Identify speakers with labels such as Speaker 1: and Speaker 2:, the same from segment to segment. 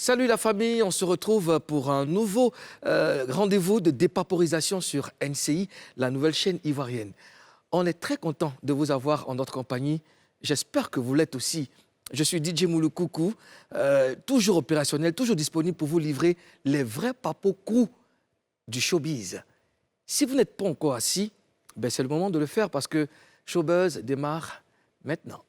Speaker 1: Salut la famille, on se retrouve pour un nouveau rendez-vous de dépaporisation sur NCI, la nouvelle chaîne ivoirienne. On est très content de vous avoir en notre compagnie. J'espère que vous l'êtes aussi. Je suis DJ Mouloukoukou, toujours opérationnel, toujours disponible pour vous livrer les vrais papos crew du showbiz. Si vous n'êtes pas encore assis, ben c'est le moment de le faire parce que Showbuzz démarre maintenant.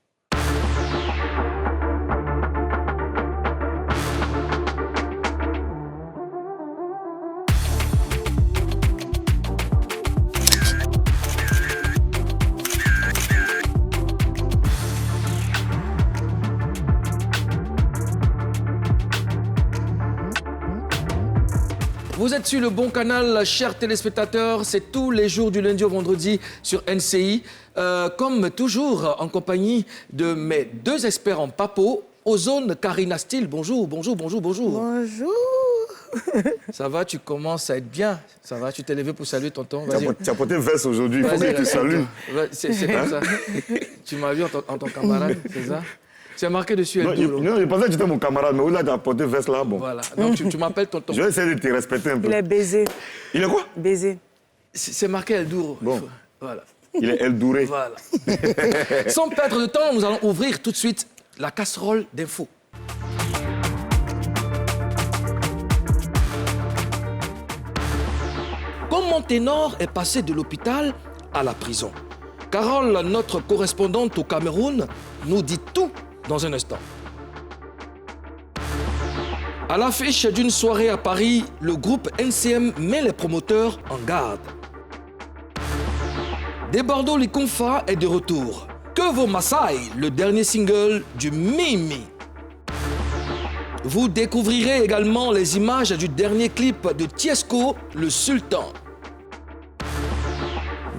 Speaker 1: Vous êtes sur le bon canal, chers téléspectateurs. C'est tous les jours du lundi au vendredi sur NCI. Comme toujours, en compagnie de mes deux experts en papo, Ozone Karina Steele. Bonjour, bonjour, bonjour, bonjour.
Speaker 2: Bonjour.
Speaker 1: Ça va, tu commences à être bien. Ça va, tu t'es levé pour saluer tonton.
Speaker 3: Tu as porté veste aujourd'hui, il faut que tu salues.
Speaker 1: C'est comme ça. Tu m'as vu en tant que camarade, c'est ça? C'est marqué dessus.
Speaker 3: Non, je pensais que tu étais mon camarade, mais là, tu as porté veste là, bon.
Speaker 1: Voilà, donc tu m'appelles tonton.
Speaker 3: Je vais essayer de te respecter un peu.
Speaker 2: Il est baisé.
Speaker 3: Il est quoi?
Speaker 2: Baisé.
Speaker 1: C'est marqué El Douro.
Speaker 3: Bon.
Speaker 1: Voilà.
Speaker 3: Il est El Douré.
Speaker 1: Voilà. Sans perdre de temps, nous allons ouvrir tout de suite la casserole d'infos. Comment Ténor est passé de l'hôpital à la prison? Carole, notre correspondante au Cameroun, nous dit tout dans un instant. À l'affiche d'une soirée à Paris, le groupe NCM met les promoteurs en garde. Debordo Likonfa est de retour. Que vaut Masai, le dernier single du Mimi? Vous découvrirez également les images du dernier clip de Tiesco, le Sultan.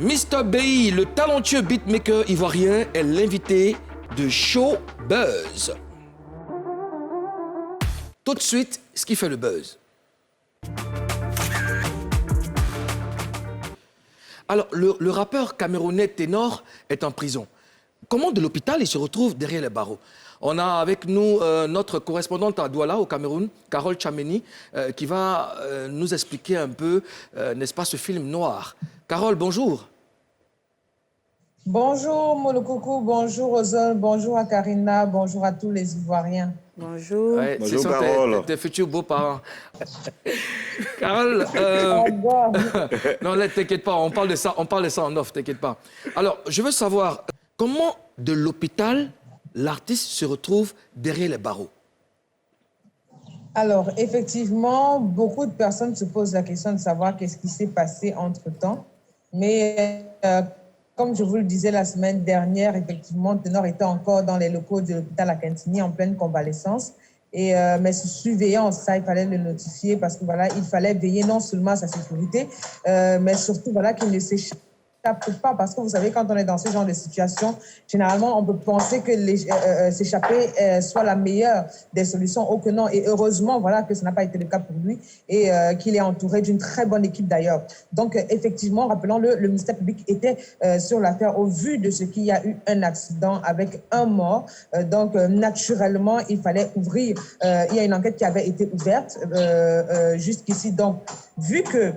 Speaker 1: Mr. Bey, le talentueux beatmaker ivoirien, est l'invité de Showbuzz. Tout de suite, ce qui fait le buzz. Alors, le rappeur camerounais Ténor est en prison. Comment de l'hôpital il se retrouve derrière les barreaux? On a avec nous notre correspondante à Douala, au Cameroun, Carole Chameni, qui va nous expliquer un peu, n'est-ce pas, ce film noir. Carole, bonjour.
Speaker 4: Bonjour Mouloukoukou, bonjour Ozone, bonjour à Karina, bonjour à tous les Ivoiriens.
Speaker 2: Bonjour.
Speaker 1: Ouais,
Speaker 3: Bonjour,
Speaker 1: ce sont
Speaker 3: Carole.
Speaker 1: tes futurs beaux-parents. Carole, non, là, t'inquiète pas, on parle de ça en off, t'inquiète pas. Alors, je veux savoir, comment de l'hôpital, l'artiste se retrouve derrière les barreaux?
Speaker 4: Alors, effectivement, beaucoup de personnes se posent la question de savoir qu'est-ce qui s'est passé entre-temps. Mais comme je vous le disais la semaine dernière, effectivement, Ténor était encore dans les locaux de l'hôpital à Quintigny en pleine convalescence. Mais sous surveillance, ça, il fallait le notifier parce que voilà, il fallait veiller non seulement à sa sécurité, mais surtout voilà, qu'il ne s'échappe pas. Parce que vous savez, quand on est dans ce genre de situation, généralement, on peut penser que s'échapper soit la meilleure des solutions. Oh que non. Et heureusement, voilà, que ce n'a pas été le cas pour lui et qu'il est entouré d'une très bonne équipe d'ailleurs. Donc, effectivement, rappelons-le, le ministère public était sur l'affaire au vu de ce qu'il y a eu un accident avec un mort. Donc, naturellement, il fallait ouvrir. Il y a une enquête qui avait été ouverte jusqu'ici. Donc, vu que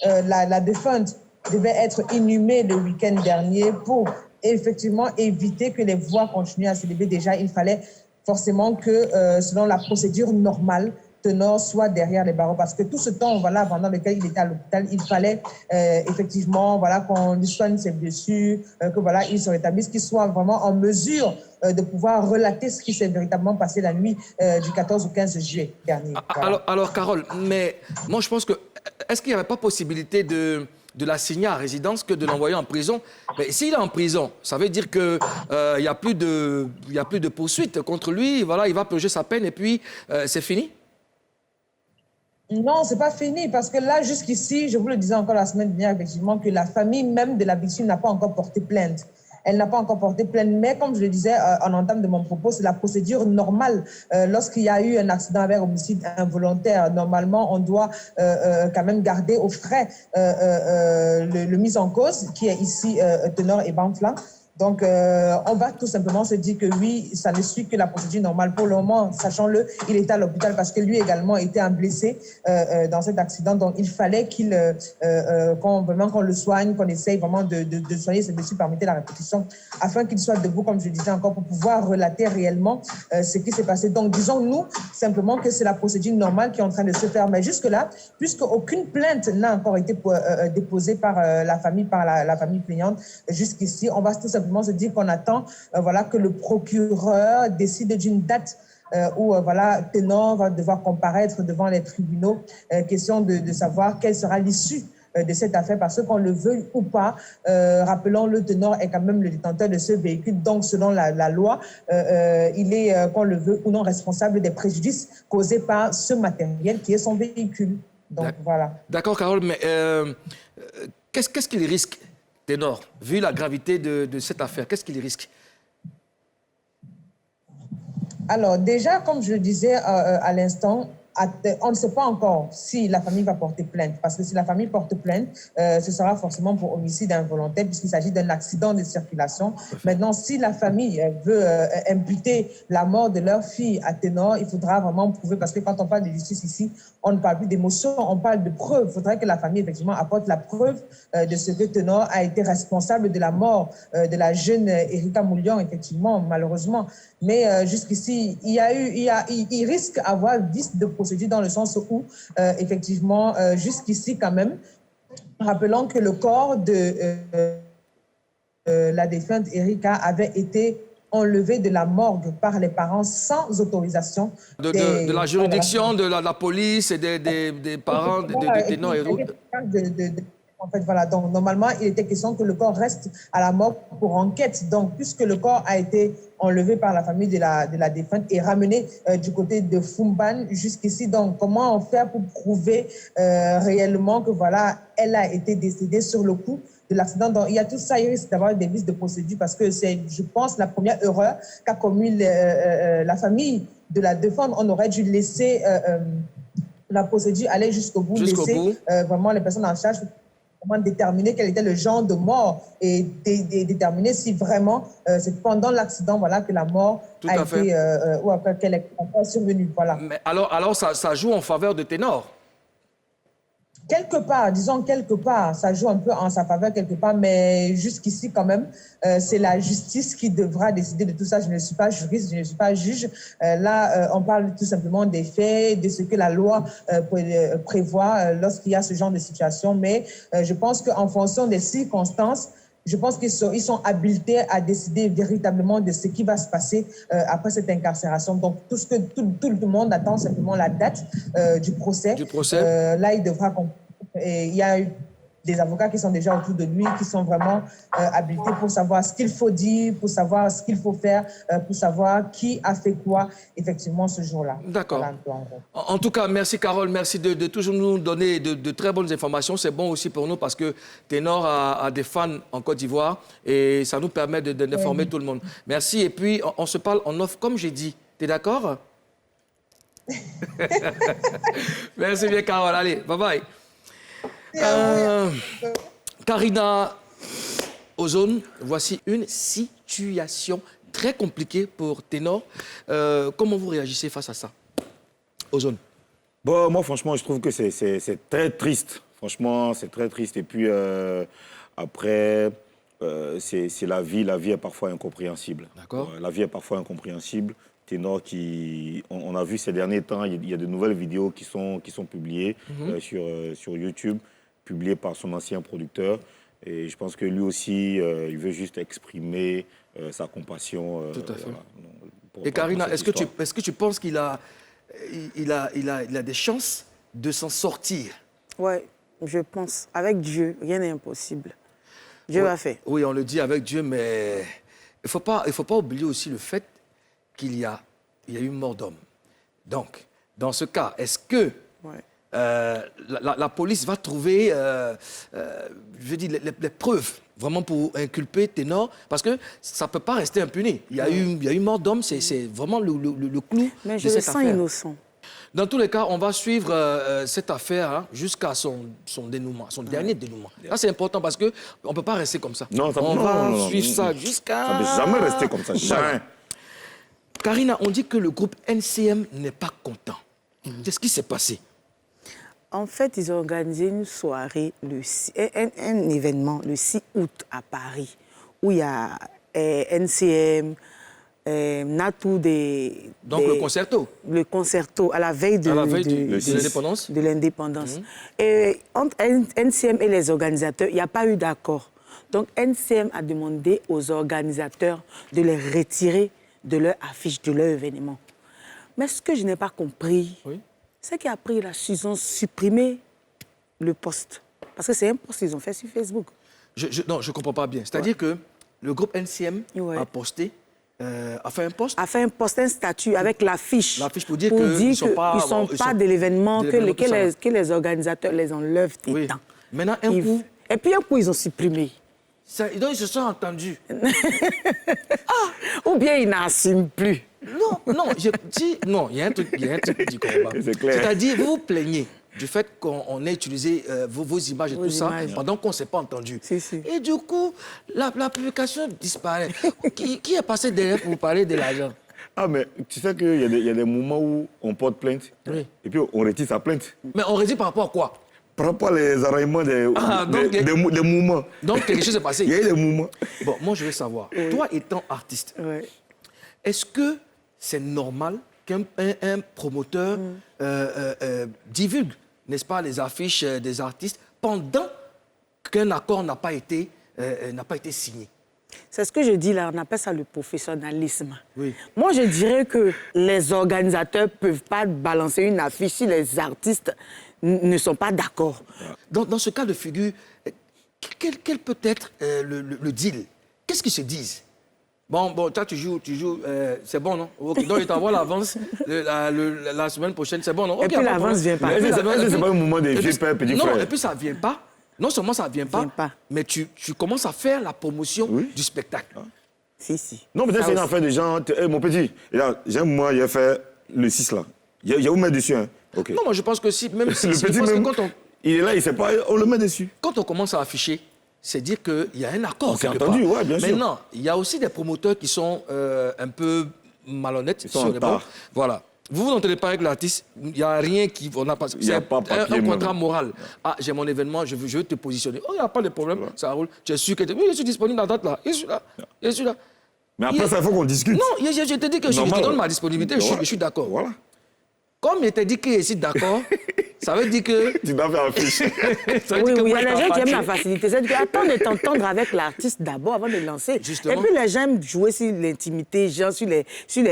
Speaker 4: la défunte devait être inhumé le week-end dernier pour effectivement éviter que les voix continuent à s'élever. Déjà, il fallait forcément que, selon la procédure normale, Ténor soit derrière les barreaux. Parce que tout ce temps voilà, pendant lequel il était à l'hôpital, il fallait effectivement voilà, qu'on lui soigne ses blessures, que voilà, il se rétablisse, qu'il soit vraiment en mesure de pouvoir relater ce qui s'est véritablement passé la nuit du 14 au 15 juillet dernier. Voilà.
Speaker 1: Alors, Carole, mais moi, je pense que... Est-ce qu'il n'y avait pas possibilité de l'assigner à résidence que de l'envoyer en prison? Mais s'il est en prison, ça veut dire qu'il n'y a plus de poursuite contre lui. Voilà, il va purger sa peine et puis c'est fini?
Speaker 4: Non, c'est pas fini parce que là, jusqu'ici, je vous le disais encore la semaine dernière, effectivement, que la famille même de la victime n'a pas encore porté plainte. Elle n'a pas encore porté plainte, mais comme je le disais en entame de mon propos, c'est la procédure normale. Lorsqu'il y a eu un accident avec homicide involontaire, normalement, on doit quand même garder aux frais le mis en cause, qui est ici Ténor et Banfla. Donc, on va tout simplement se dire que oui, ça ne suit que la procédure normale. Pour le moment, sachant-le, il était à l'hôpital parce que lui également était un blessé dans cet accident. Donc, il fallait qu'on le soigne, qu'on essaye vraiment de soigner ses blessures, permettez la répétition, afin qu'il soit debout, comme je disais encore, pour pouvoir relater réellement ce qui s'est passé. Donc, disons-nous simplement que c'est la procédure normale qui est en train de se faire. Mais jusque-là, puisque aucune plainte n'a encore été déposée par la famille, la famille plaignante, jusqu'ici, on va tout simplement se dire qu'on attend que le procureur décide d'une date où Ténor va devoir comparaître devant les tribunaux. Question de savoir quelle sera l'issue de cette affaire, parce qu'on le veuille ou pas, rappelons, le Ténor est quand même le détenteur de ce véhicule, donc selon la loi, il est, qu'on le veut ou non, responsable des préjudices causés par ce matériel qui est son véhicule. Donc voilà.
Speaker 1: D'accord, Carole, mais qu'est-ce qu'il risque, Ténor, vu la gravité de cette affaire? Qu'est-ce qu'il risque?
Speaker 4: Alors déjà, comme je le disais à l'instant, on ne sait pas encore si la famille va porter plainte, parce que si la famille porte plainte, ce sera forcément pour homicide involontaire, puisqu'il s'agit d'un accident de circulation. Maintenant, si la famille veut imputer la mort de leur fille à Ténor, il faudra vraiment prouver, parce que quand on parle de justice ici, on ne parle plus d'émotion, on parle de preuve. Il faudrait que la famille, effectivement, apporte la preuve de ce que Ténor a été responsable de la mort de la jeune Erika Moulian, effectivement, malheureusement. Mais jusqu'ici, il risque d'avoir vice de procédure dans le sens où, effectivement, jusqu'ici, quand même, rappelons que le corps de la défunte Erika avait été enlevé de la morgue par les parents sans autorisation.
Speaker 1: De la juridiction, de la police et des parents de Ténor et autres.
Speaker 4: En fait, voilà. Donc, normalement, il était question que le corps reste à la morgue pour enquête. Donc, puisque le corps a été enlevé par la famille de la défunte et ramené du côté de Fumban jusqu'ici, donc, comment faire pour prouver réellement que, elle a été décédée sur le coup de l'accident? Donc, il y a tout ça, il risque d'avoir des vices de procédure parce que c'est, je pense, la première erreur qu'a commis la famille de la défunte. On aurait dû laisser la procédure aller jusqu'au bout, laisser vraiment les personnes en charge comment déterminer quel était le genre de mort et déterminer si vraiment c'est pendant l'accident que la mort a été ou qu'elle est survenue. Voilà.
Speaker 1: Mais alors ça joue en faveur de Ténor?
Speaker 4: Quelque part, disons quelque part, ça joue un peu en sa faveur quelque part, mais jusqu'ici quand même, c'est la justice qui devra décider de tout ça. Je ne suis pas juriste, je ne suis pas juge. Là, on parle tout simplement des faits, de ce que la loi prévoit lorsqu'il y a ce genre de situation. Mais je pense qu'en fonction des circonstances, je pense qu'ils sont habilités à décider véritablement de ce qui va se passer après cette incarcération. Donc, tout le monde attend simplement la date du procès. Là, il devra... il y a eu des avocats qui sont déjà autour de lui, qui sont vraiment habilités pour savoir ce qu'il faut dire, pour savoir ce qu'il faut faire, pour savoir qui a fait quoi, effectivement, ce jour-là.
Speaker 1: D'accord. Voilà, en tout cas, merci Carole, merci de toujours nous donner de très bonnes informations. C'est bon aussi pour nous parce que Ténor a des fans en Côte d'Ivoire et ça nous permet d'informer tout le monde. Merci et puis on se parle en off, comme j'ai dit. Tu es d'accord? Merci bien Carole, allez, bye bye. Karina Ozone, voici une situation très compliquée pour Ténor. Comment vous réagissez face à ça, Ozone?
Speaker 3: Bon, moi, franchement, je trouve que c'est très triste. Franchement, c'est très triste. Et puis, après, c'est la vie. La vie est parfois incompréhensible.
Speaker 1: D'accord.
Speaker 3: La vie est parfois incompréhensible. Ténor on a vu ces derniers temps, il y a de nouvelles vidéos qui sont publiées sur YouTube, publiées par son ancien producteur. Et je pense que lui aussi, il veut juste exprimer sa compassion.
Speaker 1: Tout à fait. Et Karina, est-ce que tu penses qu'il a des chances de s'en sortir?
Speaker 2: Oui, je pense. Avec Dieu, rien n'est impossible. Dieu va faire.
Speaker 1: Oui, on le dit avec Dieu, mais il faut pas oublier aussi le fait qu'il y a eu mort d'homme. Donc, dans ce cas, est-ce que la police va trouver je dis, les preuves vraiment pour inculper Ténor? Parce que ça ne peut pas rester impuni. Il y a eu mort d'homme, c'est vraiment le clou.
Speaker 2: Mais je le sens innocent.
Speaker 1: Dans tous les cas, on va suivre cette affaire hein, jusqu'à son dénouement, son dernier dénouement. Ça, c'est important parce qu'on ne peut pas rester comme ça.
Speaker 3: Non, ça
Speaker 1: on
Speaker 3: non,
Speaker 1: va
Speaker 3: non,
Speaker 1: suivre
Speaker 3: non,
Speaker 1: ça
Speaker 3: non.
Speaker 1: jusqu'à...
Speaker 3: Ça ne peut jamais rester comme ça, jamais.
Speaker 1: Karina, on dit que le groupe NCM n'est pas content. Qu'est-ce qui s'est passé?
Speaker 2: En fait, ils ont organisé une soirée, un événement le 6 août à Paris, où il y a NCM, Natou
Speaker 1: Donc le concerto?
Speaker 2: Le concerto, à la veille de
Speaker 1: l'indépendance?
Speaker 2: De l'indépendance. Et entre NCM et les organisateurs, il n'y a pas eu d'accord. Donc NCM a demandé aux organisateurs de les retirer de leur affiche, de leur événement. Mais ce que je n'ai pas compris, c'est qu'après, ils ont supprimé le post. Parce que c'est un post qu'ils ont fait sur Facebook.
Speaker 1: Non, je ne comprends pas bien. C'est-à-dire que le groupe NCM a posté, a fait un post?
Speaker 2: A fait un post, un statut avec l'affiche.
Speaker 1: L'affiche pour dire qu'ils ne sont
Speaker 2: pas de l'événement, que les organisateurs les enlèvent des temps.
Speaker 1: Maintenant, un coup...
Speaker 2: Et puis un coup, ils ont supprimé.
Speaker 1: Donc, ils se sont entendus.
Speaker 2: Ou bien ils n'assument plus.
Speaker 1: Non, je dis... Non, il y a un truc du combat.
Speaker 3: C'est clair.
Speaker 1: C'est-à-dire, vous vous plaignez du fait qu'on ait utilisé vos images et tout ça pendant qu'on ne s'est pas entendu.
Speaker 2: Si.
Speaker 1: Et du coup, la publication disparaît. Qui est passé derrière pour vous parler de l'argent?
Speaker 3: Ah, mais tu sais qu'il y a des moments où on porte plainte et puis on retire sa plainte.
Speaker 1: Mais on retire par rapport à quoi?
Speaker 3: Par rapport aux arrêtements des mouvements.
Speaker 1: Donc, quelque chose s'est passé.
Speaker 3: Il y a eu des mouvements.
Speaker 1: Bon, moi, je veux savoir, toi étant artiste, est-ce que c'est normal qu'un promoteur divulgue, n'est-ce pas, les affiches des artistes pendant qu'un accord n'a pas été signé?
Speaker 2: C'est ce que je dis là, on appelle ça le professionnalisme.
Speaker 1: Oui.
Speaker 2: Moi, je dirais que les organisateurs ne peuvent pas balancer une affiche si les artistes ne sont pas d'accord.
Speaker 1: Dans ce cas de figure, quel peut être le deal? Qu'est-ce qu'ils se disent? Bon, toi, tu joues, c'est bon, non? Okay. Donc, il t'envoie l'avance la semaine prochaine, c'est bon, non?
Speaker 2: Et puis l'avance ne vient pas.
Speaker 3: C'est pas un moment des vieux pères, petits frères.
Speaker 1: Non, et puis ça ne vient pas. Non seulement ça ne vient pas, mais tu commences à faire la promotion du spectacle.
Speaker 2: Si.
Speaker 3: Non, peut-être c'est une affaire de gens. Mon petit, j'aime moi, il a fait le 6 là. Il y a où mettre dessus, hein? Okay.
Speaker 1: Non, moi je pense que même si...
Speaker 3: Le petit, même, il est là, il ne sait pas, on le met dessus.
Speaker 1: Quand on commence à afficher, c'est dire qu'il y a un accord.
Speaker 3: On s'est entendu, oui, bien sûr.
Speaker 1: Maintenant, il y a aussi des promoteurs qui sont un peu malhonnêtes.
Speaker 3: Ils sont en retard.
Speaker 1: Voilà. Vous n'entendez pas avec l'artiste, il n'y a rien qui... C'est un contrat moral. Ah, j'ai mon événement, je veux te positionner. Oh, il n'y a pas de problème, ça roule. Tu es sûr que... Oui, je suis disponible à la date là. Je suis là.
Speaker 3: Mais après, ça, il faut qu'on discute.
Speaker 1: Non, je te dis que je te donne ma disponibilité, je suis d'accord.
Speaker 3: Voilà.
Speaker 1: Comme il t'a dit qu'il est d'accord, ça veut dire que...
Speaker 3: Tu dois faire un fiche.
Speaker 2: Oui, il y a des gens qui aiment la facilité. C'est-à-dire attends de t'entendre avec l'artiste d'abord avant de le lancer.
Speaker 1: Justement.
Speaker 2: Et puis les gens aiment jouer sur l'intimité, genre sur les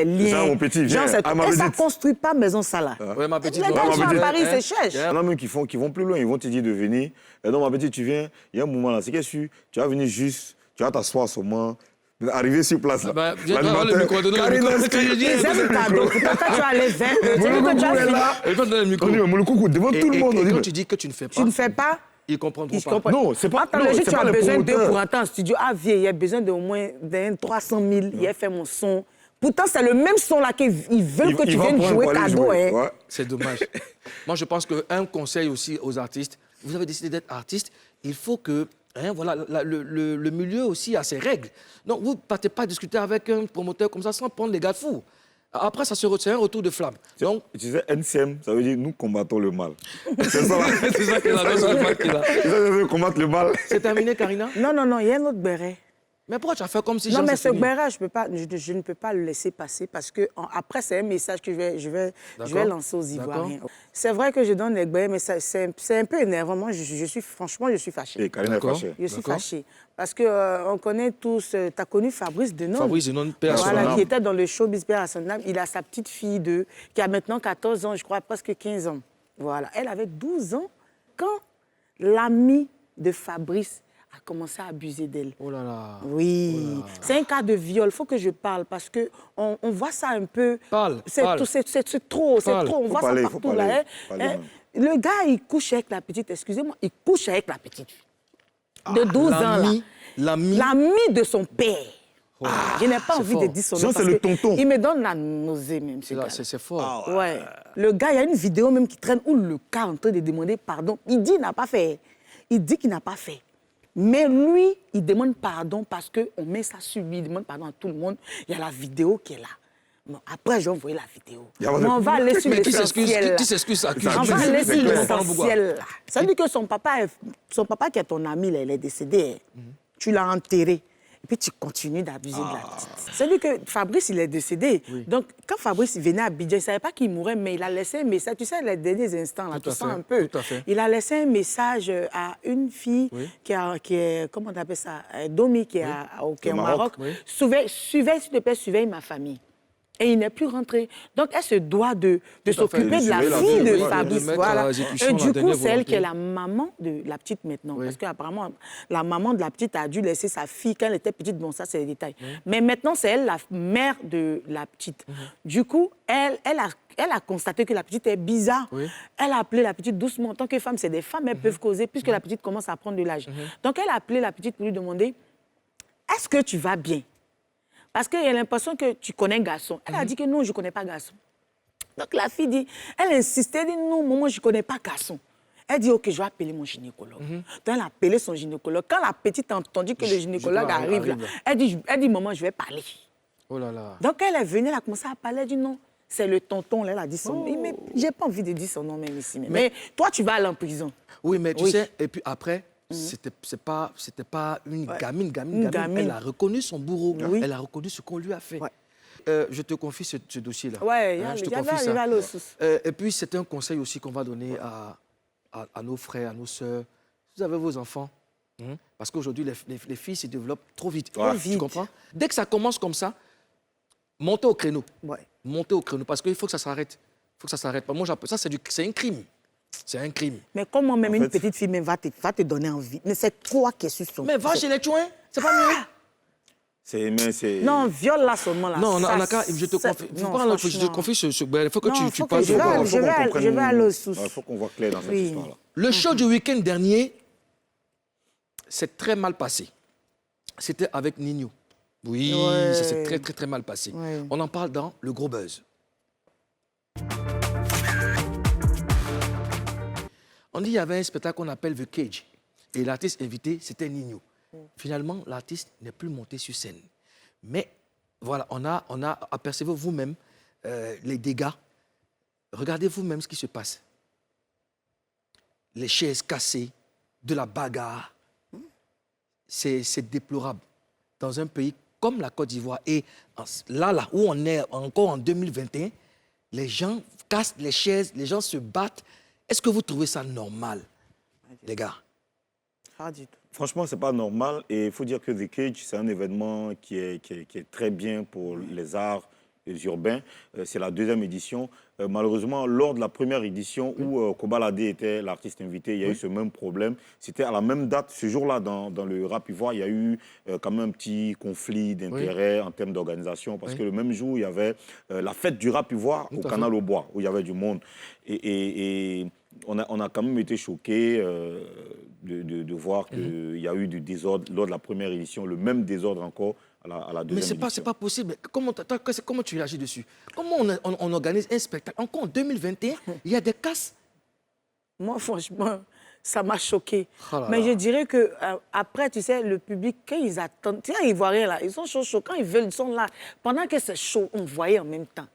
Speaker 2: liens.
Speaker 3: Ça, mon petit, viens,
Speaker 2: et ça ne construit pas maison ça là.
Speaker 1: Oui, ma petite.
Speaker 2: Les gars qui sont à Paris, c'est cher.
Speaker 3: Il y en a même qui vont plus loin, ils vont te dire de venir. Et donc, ma petite, tu viens, il y a un moment là, c'est qu'est-ce que tu vas venir juste, tu vas t'asseoir sur moi. Arriver sur place là.
Speaker 1: Viens avoir le micro, donne le micro.
Speaker 2: C'est un cadeau. Quand tu as les 20, tu dis que tu as fini.
Speaker 1: Il va donner le micro.
Speaker 3: Le coucou devant tout le monde.
Speaker 1: Et quand tu dis que tu ne fais pas...
Speaker 2: Tu ne fais pas,
Speaker 1: ils comprendront pas.
Speaker 3: Non, c'est pas...
Speaker 2: Attends, le jour tu as besoin d'eux pour entrer en studio. Ah, vieux, il y a besoin d'au moins 300 000. Il a fait mon son. Pourtant, c'est le même son là qu'ils veulent que tu viennes jouer cadeau.
Speaker 1: C'est dommage. Moi, je pense qu'un conseil aussi aux artistes, vous avez décidé d'être artiste, il faut que... voilà, le milieu aussi a ses règles. Donc, vous ne partez pas discuter avec un promoteur comme ça sans prendre les gars de fous. Après, c'est un retour de flamme. Donc,
Speaker 3: tu sais, NCM, ça veut dire nous combattons le mal. C'est ça, là.
Speaker 1: C'est ça qu'il a.
Speaker 3: C'est ça, c'est combattre le mal.
Speaker 1: C'est terminé, Karina?
Speaker 2: Non, il y a un autre béret.
Speaker 1: Mais pourquoi tu as fait comme si...
Speaker 2: Non, mais ce béret, je ne peux pas le laisser passer parce que après, c'est un message que je vais lancer aux Ivoiriens. C'est vrai que je donne les bérets, mais c'est un peu énervant. Moi, franchement, je suis fâchée.
Speaker 3: Et Karina est fâchée.
Speaker 2: Je suis fâchée. Parce qu'on connaît tous... Tu as connu Fabrice Denon.
Speaker 1: Fabrice Denon, père à son
Speaker 2: Voilà,
Speaker 1: âme.
Speaker 2: qui était dans le showbiz, père à son âme. Il a sa petite fille qui a maintenant 14 ans, je crois, presque 15 ans. Voilà. Elle avait 12 ans quand l'ami de Fabrice a commencé à abuser d'elle.
Speaker 1: Oh là là.
Speaker 2: Oui. Oh là. C'est un cas de viol. Il faut que je parle parce qu'on voit ça un peu.
Speaker 1: Parle.
Speaker 2: C'est trop. On voit ça partout. Là, le gars, il couche avec la petite, excusez-moi, il couche avec la petite fille. De 12 ans. L'ami de son père. Je n'ai pas envie
Speaker 1: fort.
Speaker 2: de dire son nom.
Speaker 3: Jean, c'est
Speaker 2: parce
Speaker 3: le
Speaker 2: que
Speaker 3: tonton.
Speaker 2: Il me donne la nausée même. ce gars-là.
Speaker 1: C'est fort.
Speaker 3: Ah
Speaker 2: Ouais. Le gars, il y a une vidéo même qui traîne où le gars est en train de demander pardon. Il dit qu'il n'a pas fait. Il dit qu'il n'a pas fait. Mais lui, il demande pardon parce qu'on met ça sur lui. Il demande pardon à tout le monde. Il y a la vidéo qui est là. Bon, après, j'ai envoyé la vidéo.
Speaker 3: Il y a-
Speaker 2: Mais on va aller sur
Speaker 1: Mais qui s'excuse,
Speaker 2: l'essentiel.
Speaker 1: qui s'excuse ça?
Speaker 2: On va aller sur
Speaker 3: C'est clair.
Speaker 2: l'essentiel. Ça veut dire que son papa qui est ton ami, là, il est décédé. Tu l'as enterré. Et puis tu continues d'abuser de la petite. C'est-à-dire que Fabrice, il est décédé. Donc, quand Fabrice venait à Abidjan, il ne savait pas qu'il mourrait, mais il a laissé un message. Tu sais, les derniers instants, là,
Speaker 1: Tout à
Speaker 2: tu sens
Speaker 1: fait,
Speaker 2: un peu.
Speaker 1: tout à fait.
Speaker 2: Il a laissé un message à une fille qui est, comment on appelle ça, Domi, qui est, qui est au Maroc.
Speaker 3: Oui.
Speaker 2: Suivez, s'il te plaît, suivez ma famille. Et il n'est plus rentré. Donc, elle se doit de s'occuper de la
Speaker 3: suivez la
Speaker 2: fille
Speaker 3: fille,
Speaker 2: de
Speaker 3: oui, de
Speaker 2: Fabrice.
Speaker 1: mettre
Speaker 2: Voilà.
Speaker 1: à exécution
Speaker 2: Et
Speaker 1: la
Speaker 2: du coup,
Speaker 1: dernière
Speaker 2: c'est elle
Speaker 1: volonté.
Speaker 2: qui est la maman de la petite maintenant.
Speaker 1: Oui.
Speaker 2: Parce qu'apparemment, la maman de la petite a dû laisser sa fille quand elle était petite. Bon, ça, c'est les détails. Mais maintenant, c'est elle la mère de la petite. Du coup, elle a constaté que la petite est bizarre.
Speaker 1: Oui.
Speaker 2: Elle a appelé la petite doucement. En tant que femme, c'est des femmes, elles peuvent causer puisque la petite commence à prendre de l'âge. Donc, elle a appelé la petite pour lui demander « Est-ce que tu vas bien ?» Parce qu'il y a l'impression que tu connais un garçon. Elle a dit que non, je ne connais pas garçon. Donc la fille dit, elle insistait, elle dit non, maman, je ne connais pas garçon. Elle dit, ok, je vais appeler mon gynécologue. Donc elle a appelé son gynécologue. Quand la petite a entendu que le gynécologue arrive là, elle dit, maman, je vais parler.
Speaker 1: Oh là là.
Speaker 2: Donc elle est venue, elle a commencé à parler, elle dit non, c'est le tonton, là, elle a dit son nom. Mais j'ai pas envie de dire son nom même ici. Mais toi, tu vas aller en prison.
Speaker 1: Oui, mais tu
Speaker 2: Oui.
Speaker 1: sais, et puis après, c'était pas une gamine.
Speaker 2: Une gamine.
Speaker 1: Elle a reconnu son bourreau.
Speaker 2: Oui.
Speaker 1: Elle a reconnu ce qu'on lui a fait.
Speaker 2: Ouais.
Speaker 1: Je te confie ce dossier-là.
Speaker 2: Ouais,
Speaker 1: Hein, je te
Speaker 2: il y
Speaker 1: confie
Speaker 2: avait
Speaker 1: ça.
Speaker 2: aller aux sources.
Speaker 1: Et puis, c'est un conseil aussi qu'on va donner à nos frères, à nos sœurs. Vous avez vos enfants. Parce qu'aujourd'hui, les filles se développent trop vite.
Speaker 3: Trop
Speaker 1: Tu
Speaker 2: vite.
Speaker 1: comprends? Dès que ça commence comme ça, montez au créneau.
Speaker 2: Ouais.
Speaker 1: Montez au créneau parce qu'il faut que ça s'arrête. Il faut que ça s'arrête. Moi, j'appelle ça, c'est un crime. C'est un crime.
Speaker 2: Mais comment même
Speaker 3: En
Speaker 2: une
Speaker 3: fait-
Speaker 2: petite fille même va te donner envie? Mais c'est toi qui es sur son...
Speaker 1: Mais va chez les chouins, c'est pas mieux.
Speaker 3: C'est...
Speaker 2: Non, viol là seulement là.
Speaker 1: Non, on
Speaker 2: Ça,
Speaker 1: a qu'à. Je te
Speaker 2: c'est-
Speaker 1: confie.
Speaker 2: non,
Speaker 1: Je te
Speaker 2: franchement.
Speaker 1: confie il faut que
Speaker 2: Non,
Speaker 1: tu
Speaker 2: faut que
Speaker 1: parles
Speaker 2: je
Speaker 1: de
Speaker 2: vais-
Speaker 1: quoi.
Speaker 2: je vais aller aux sources.
Speaker 3: Il faut qu'on voit clair dans cette
Speaker 2: Oui.
Speaker 3: histoire-là.
Speaker 1: Le show du week-end dernier s'est très mal passé. C'était avec Nino. Oui,
Speaker 2: Ouais.
Speaker 1: ça s'est très, très, très mal passé.
Speaker 2: Ouais.
Speaker 1: On en parle dans Le Gros Buzz. On dit qu'il y avait un spectacle qu'on appelle The Cage. Et l'artiste invité, c'était Nino. Finalement, l'artiste n'est plus monté sur scène. Mais voilà, on a apercevé vous-même les dégâts. Regardez vous-même ce qui se passe. Les chaises cassées, de la bagarre. C'est déplorable. Dans un pays comme la Côte d'Ivoire, et là où on est encore en 2021, les gens cassent les chaises, les gens se battent. Est-ce que vous trouvez ça normal, les gars?
Speaker 2: Pas du tout.
Speaker 3: Franchement, ce n'est pas normal. Et il faut dire que The Cage, c'est un événement qui est très bien pour les arts urbains. C'est la 2e édition. Malheureusement, lors de la première édition où Kobalade était l'artiste invité, il y a eu ce même problème. C'était à la même date, ce jour-là, dans le rap ivoire, il y a eu quand même un petit conflit d'intérêts en termes d'organisation. Parce que le même jour, il y avait la fête du rap ivoire au Canal au Bois, où il y avait du monde. Et on a quand même été choqués de voir qu'il y a eu du désordre lors de la première édition, le même désordre encore à la deuxième édition.
Speaker 1: Mais c'est pas possible. Comment tu réagis dessus? Comment on organise un spectacle? Encore en 2021, il y a des casses.
Speaker 2: Moi, franchement, ça m'a choqué.
Speaker 1: Oh là
Speaker 2: Mais
Speaker 1: là.
Speaker 2: je dirais que après, tu sais, le public, quand ils attendent, tu sais, ils voient rien là, ils sont chauds. Quand ils veulent, ils sont là. Pendant que c'est chaud, on voyait en même temps.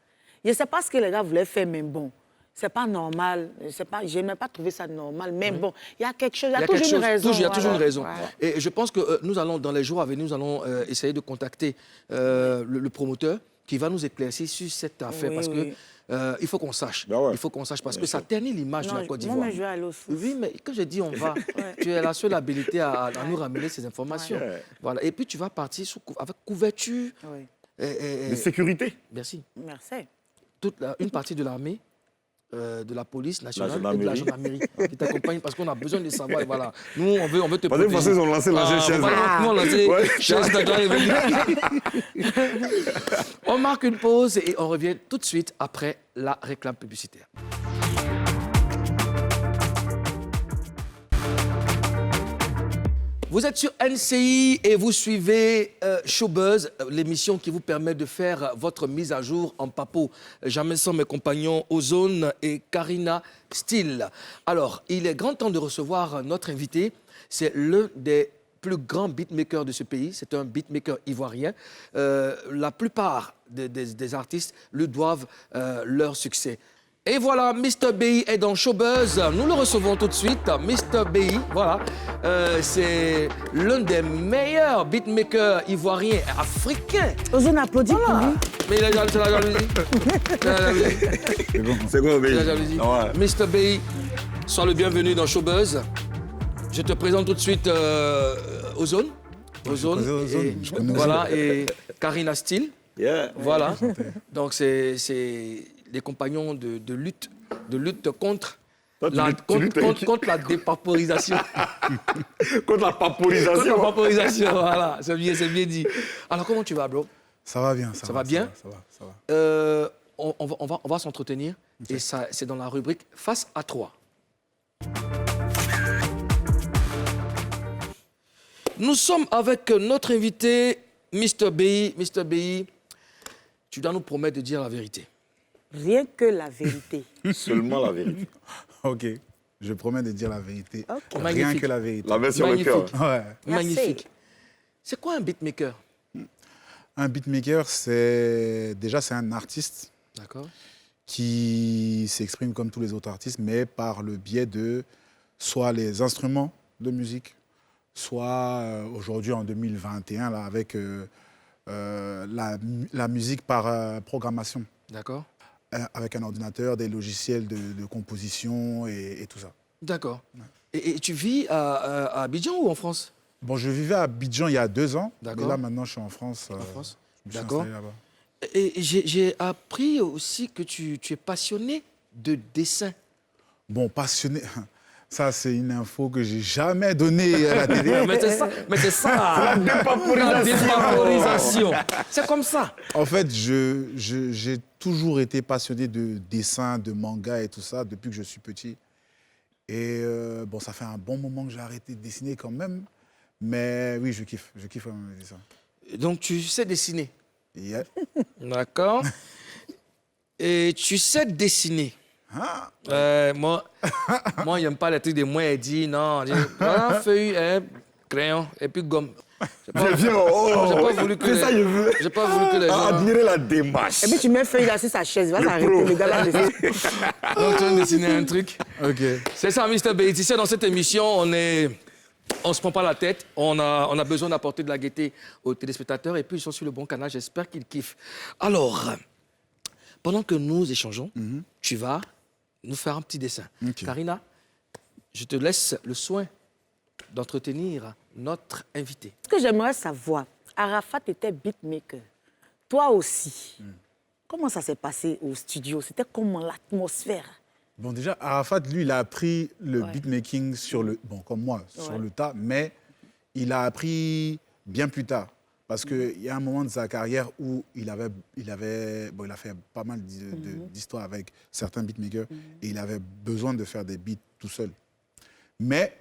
Speaker 2: Je ne sais pas ce que les gars voulaient faire, mais bon. C'est pas normal. Je n'ai pas trouvé ça normal. Mais bon, il y a quelque chose. Il y a toujours une raison.
Speaker 1: Il y a toujours une
Speaker 2: voilà.
Speaker 1: raison.
Speaker 2: Ouais.
Speaker 1: Et je pense que nous allons, dans les jours à venir, nous allons essayer de contacter le promoteur qui va nous éclaircir sur cette affaire.
Speaker 2: Oui,
Speaker 1: parce
Speaker 2: oui.
Speaker 1: que il faut qu'on sache.
Speaker 3: Ben ouais.
Speaker 1: Il faut qu'on sache parce
Speaker 3: Bien
Speaker 1: que ça
Speaker 3: sûr.
Speaker 1: ternit l'image de
Speaker 2: Non,
Speaker 1: la Côte
Speaker 2: moi,
Speaker 1: d'Ivoire.
Speaker 2: mais je vais aller aux sources.
Speaker 1: Oui, mais quand je dis on va, tu es la seule habilité à nous ramener ces informations.
Speaker 3: Ouais.
Speaker 1: Voilà. Et puis tu vas partir avec couverture.
Speaker 2: Oui.
Speaker 3: De sécurité.
Speaker 1: Merci.
Speaker 2: Merci.
Speaker 1: Une partie de l'armée, de la police nationale
Speaker 3: La
Speaker 1: et de la
Speaker 3: gendarmerie.
Speaker 1: gendarmerie qui t'accompagne parce qu'on a besoin de savoir. Et voilà. Nous, on veut te
Speaker 3: Parce que les Français ont lancé la chaise.
Speaker 1: Nous, on a lancé
Speaker 3: Ouais.
Speaker 1: chaise On marque une pause et on revient tout de suite après la réclame publicitaire. Vous êtes sur NCI et vous suivez Showbuzz, l'émission qui vous permet de faire votre mise à jour en papo. Jamais sans mes compagnons Ozone et Karina Steele. Alors, il est grand temps de recevoir notre invité. C'est l'un des plus grands beatmakers de ce pays. C'est un beatmaker ivoirien. La plupart des artistes lui doivent leur succès. Et voilà, Mr. BI est dans Showbuzz. Nous le recevons tout de suite. Mr. BI, voilà. C'est l'un des meilleurs beatmakers ivoiriens, africains.
Speaker 2: Ozone applaudit pour lui.
Speaker 1: Mais il a déjà jalousie.
Speaker 3: C'est quoi,
Speaker 1: Il a déjà jalousie. Mr. BI, sois le bienvenu dans Showbuzz. Je te présente tout de suite Ozone.
Speaker 5: Ozone, je connais
Speaker 1: Voilà, et Karina Steele.
Speaker 3: Yeah.
Speaker 1: Voilà. Donc, c'est des compagnons de lutte contre,
Speaker 3: Toi, tu
Speaker 1: la,
Speaker 3: luttes- tu
Speaker 1: contre,
Speaker 3: luttes avec
Speaker 1: contre,
Speaker 3: qui?
Speaker 1: contre la dépaporisation.
Speaker 3: Contre la paporisation.
Speaker 1: Contre la paporisation, voilà. C'est bien dit. Alors, comment tu vas, bro?
Speaker 5: Ça va bien,
Speaker 1: Ça va bien?
Speaker 5: Ça va.
Speaker 1: On va s'entretenir. Et ça, c'est dans la rubrique Face à 3. Nous sommes avec notre invité, Mr. BI. Mr. BI, tu dois nous promettre de dire la vérité.
Speaker 2: Rien que la vérité.
Speaker 3: Seulement la vérité.
Speaker 5: Ok, je promets de dire la vérité.
Speaker 2: Ok.
Speaker 5: Rien
Speaker 1: Magnifique.
Speaker 5: que la vérité.
Speaker 3: La main sur le cœur.
Speaker 1: Magnifique.
Speaker 5: Ouais.
Speaker 1: Magnifique. C'est quoi un beatmaker?
Speaker 5: Un beatmaker, c'est un artiste
Speaker 1: D'accord.
Speaker 5: qui s'exprime comme tous les autres artistes, mais par le biais de soit les instruments de musique, soit aujourd'hui en 2021, là, avec la musique par programmation,
Speaker 1: D'accord.
Speaker 5: avec un ordinateur, des logiciels de composition et tout ça.
Speaker 1: D'accord. Et tu vis à Abidjan ou en France?
Speaker 5: Bon, je vivais à Abidjan il y a 2 ans, mais
Speaker 1: D'accord.
Speaker 5: là maintenant je suis en France.
Speaker 1: En France.
Speaker 5: Je me suis
Speaker 1: D'accord.
Speaker 5: installé là-bas.
Speaker 1: Et j'ai appris aussi que tu es passionné de dessin.
Speaker 5: Bon, passionné, ça c'est une info que j'ai jamais donnée à la télé.
Speaker 1: Mais c'est ça. La dépaporisation. C'est comme ça.
Speaker 5: En fait, j'ai toujours été passionné de dessin, de manga et tout ça depuis que je suis petit. Et bon, ça fait un bon moment que j'ai arrêté de dessiner quand même. Mais oui, je kiffe vraiment le dessin.
Speaker 1: Donc tu sais dessiner.
Speaker 5: Yeah.
Speaker 1: D'accord. Et tu sais dessiner.
Speaker 5: Ah,
Speaker 1: Moi, il n'aime pas les trucs de moi. Il dit non. Voilà, feuille, crayon et puis gomme. J'ai pas,
Speaker 3: Viens,
Speaker 1: j'ai pas voulu que
Speaker 3: c'est ça, je veux.
Speaker 1: j'ai pas voulu que les gens.
Speaker 3: Admirer la démarche.
Speaker 2: Et puis tu mets feuille là sur sa chaise, il va s'arrêter, le gars là dessus.
Speaker 1: Donc tu viens de dessiner un truc.
Speaker 5: ok.
Speaker 1: C'est ça, Mr. B. Tu sais, dans cette émission, on se prend pas la tête. On a besoin d'apporter de la gaieté aux téléspectateurs. Et puis, ils sont sur le bon canal. J'espère qu'ils kiffent. Alors, pendant que nous échangeons, tu vas nous faire un petit dessin.
Speaker 5: Ok.
Speaker 1: Karina, je te laisse le soin d'entretenir notre invité.
Speaker 2: Ce que j'aimerais savoir, Arafat était beatmaker. Toi aussi. Comment ça s'est passé au studio? C'était comment l'atmosphère?
Speaker 5: Bon, déjà, Arafat, lui, il a appris le
Speaker 2: Ouais.
Speaker 5: beatmaking sur le... Bon, comme moi, sur
Speaker 2: Ouais.
Speaker 5: le tas, mais il a appris bien plus tard. Parce qu'il y a un moment de sa carrière où il a fait pas mal d'histoires avec certains beatmakers et il avait besoin de faire des beats tout seul. Mais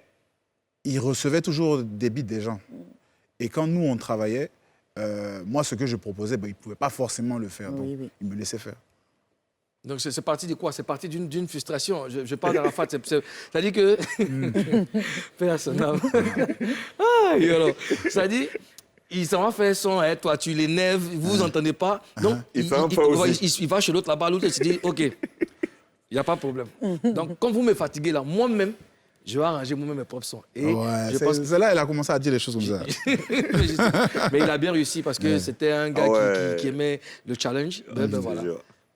Speaker 5: il recevait toujours des beats des gens. Et quand nous, on travaillait, moi, ce que je proposais, il ne pouvait pas forcément le faire. Donc,
Speaker 2: oui.
Speaker 5: il me laissait faire.
Speaker 1: Donc, c'est parti de quoi? C'est parti d'une frustration. Je parle d'Arafat. C'est-à-dire que... Personne. Ça dit... Il s'en va faire son, toi tu l'énerves, vous vous entendez pas. Donc,
Speaker 3: Il s'en va aussi.
Speaker 1: il va chez l'autre là-bas, l'autre il se dit, OK, il n'y a pas de problème. Donc, quand vous me fatiguez là, moi-même, je vais arranger moi-même mes propres sons. Et
Speaker 5: Ouais,
Speaker 1: je pense
Speaker 5: c'est là il a commencé à dire des choses comme ça.
Speaker 1: Mais il a bien réussi parce que c'était un gars
Speaker 3: Ouais.
Speaker 1: qui aimait le challenge. Ben voilà.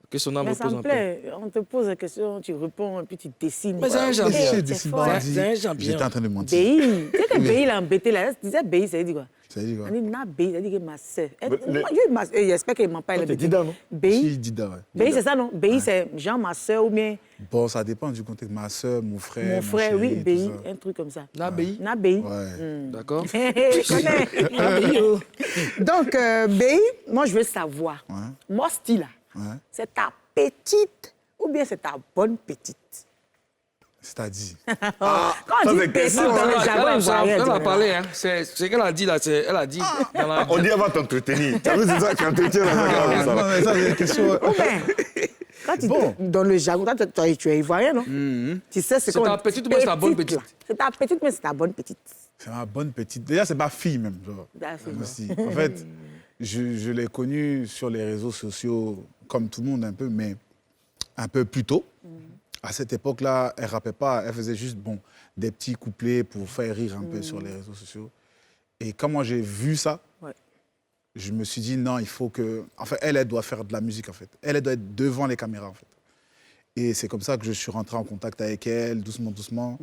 Speaker 1: Que son âme
Speaker 2: Mais ça
Speaker 1: repose
Speaker 2: me
Speaker 1: en paix.
Speaker 2: plaît. On te pose des questions, tu réponds, et puis tu dessines.
Speaker 1: Mais c'est un genre
Speaker 2: Eh,
Speaker 1: bien.
Speaker 2: c'est
Speaker 5: Dessine
Speaker 2: fort.
Speaker 5: pas,
Speaker 1: C'est
Speaker 5: dit,
Speaker 1: un genre bien.
Speaker 5: j'étais en train de mentir.
Speaker 2: Béhi. Tu sais que Béhi l'a embêté là. Tu disais Béhi, ça veut dire quoi?
Speaker 5: Ça dit quoi?
Speaker 2: Elle dit, na Béhi, ça veut dire que ma soeur.
Speaker 3: Mais-
Speaker 2: J'espère qu'elle ne ment pas. Elle est
Speaker 3: t'es
Speaker 2: bêtée.
Speaker 3: Dida, non?
Speaker 2: Béhi,
Speaker 5: Si, Dida, ouais.
Speaker 2: Béhi, c'est ça, non? Béhi, c'est genre ma soeur ou bien
Speaker 5: Bon, ça dépend du contexte. Ma soeur, mon frère,
Speaker 2: mon frère,
Speaker 5: chéri,
Speaker 2: oui,
Speaker 5: tout
Speaker 2: Béhi,
Speaker 5: ça.
Speaker 2: un truc comme ça.
Speaker 1: Nabi,
Speaker 2: Na Béhi.
Speaker 5: Ouais.
Speaker 1: d'accord.
Speaker 2: Je connais.
Speaker 1: Nabi, oh.
Speaker 2: Donc, Béhi, moi, je veux savoir.
Speaker 5: Ouais.
Speaker 2: Moi, style, là,
Speaker 5: Ouais.
Speaker 2: c'est ta petite ou bien c'est ta bonne petite?
Speaker 5: C'est-à-dire.
Speaker 2: Quand on dit petit dans le jargon ivoirien,
Speaker 1: Elle a
Speaker 2: tu
Speaker 1: parlé, hein. C'est ce qu'elle a dit là. Elle a dit.
Speaker 3: On dit elle va t'entretenir. Tu as vu, c'est ça, tu entretiens dans ça.
Speaker 5: Non, mais ça, c'est une question.
Speaker 2: vois. Quand tu dans le jargon, toi, tu es ivoirien, non? Tu sais,
Speaker 1: C'est ta petite, mais c'est ta bonne petite.
Speaker 2: là. C'est ta petite, mais c'est ta bonne petite.
Speaker 5: C'est ma bonne petite. Déjà, c'est ma fille même. Genre.
Speaker 2: Ah, c'est bon.
Speaker 5: Aussi. En fait, je l'ai connue sur les réseaux sociaux, comme tout le monde un peu, mais un peu plus tôt. À cette époque-là, elle ne rappait pas, elle faisait juste des petits couplets pour faire rire un peu sur les réseaux sociaux. Et quand moi j'ai vu ça,
Speaker 2: Ouais.
Speaker 5: je me suis dit non, il faut que... Enfin, elle doit faire de la musique en fait. Elle doit être devant les caméras en fait. Et c'est comme ça que je suis rentré en contact avec elle, doucement, doucement.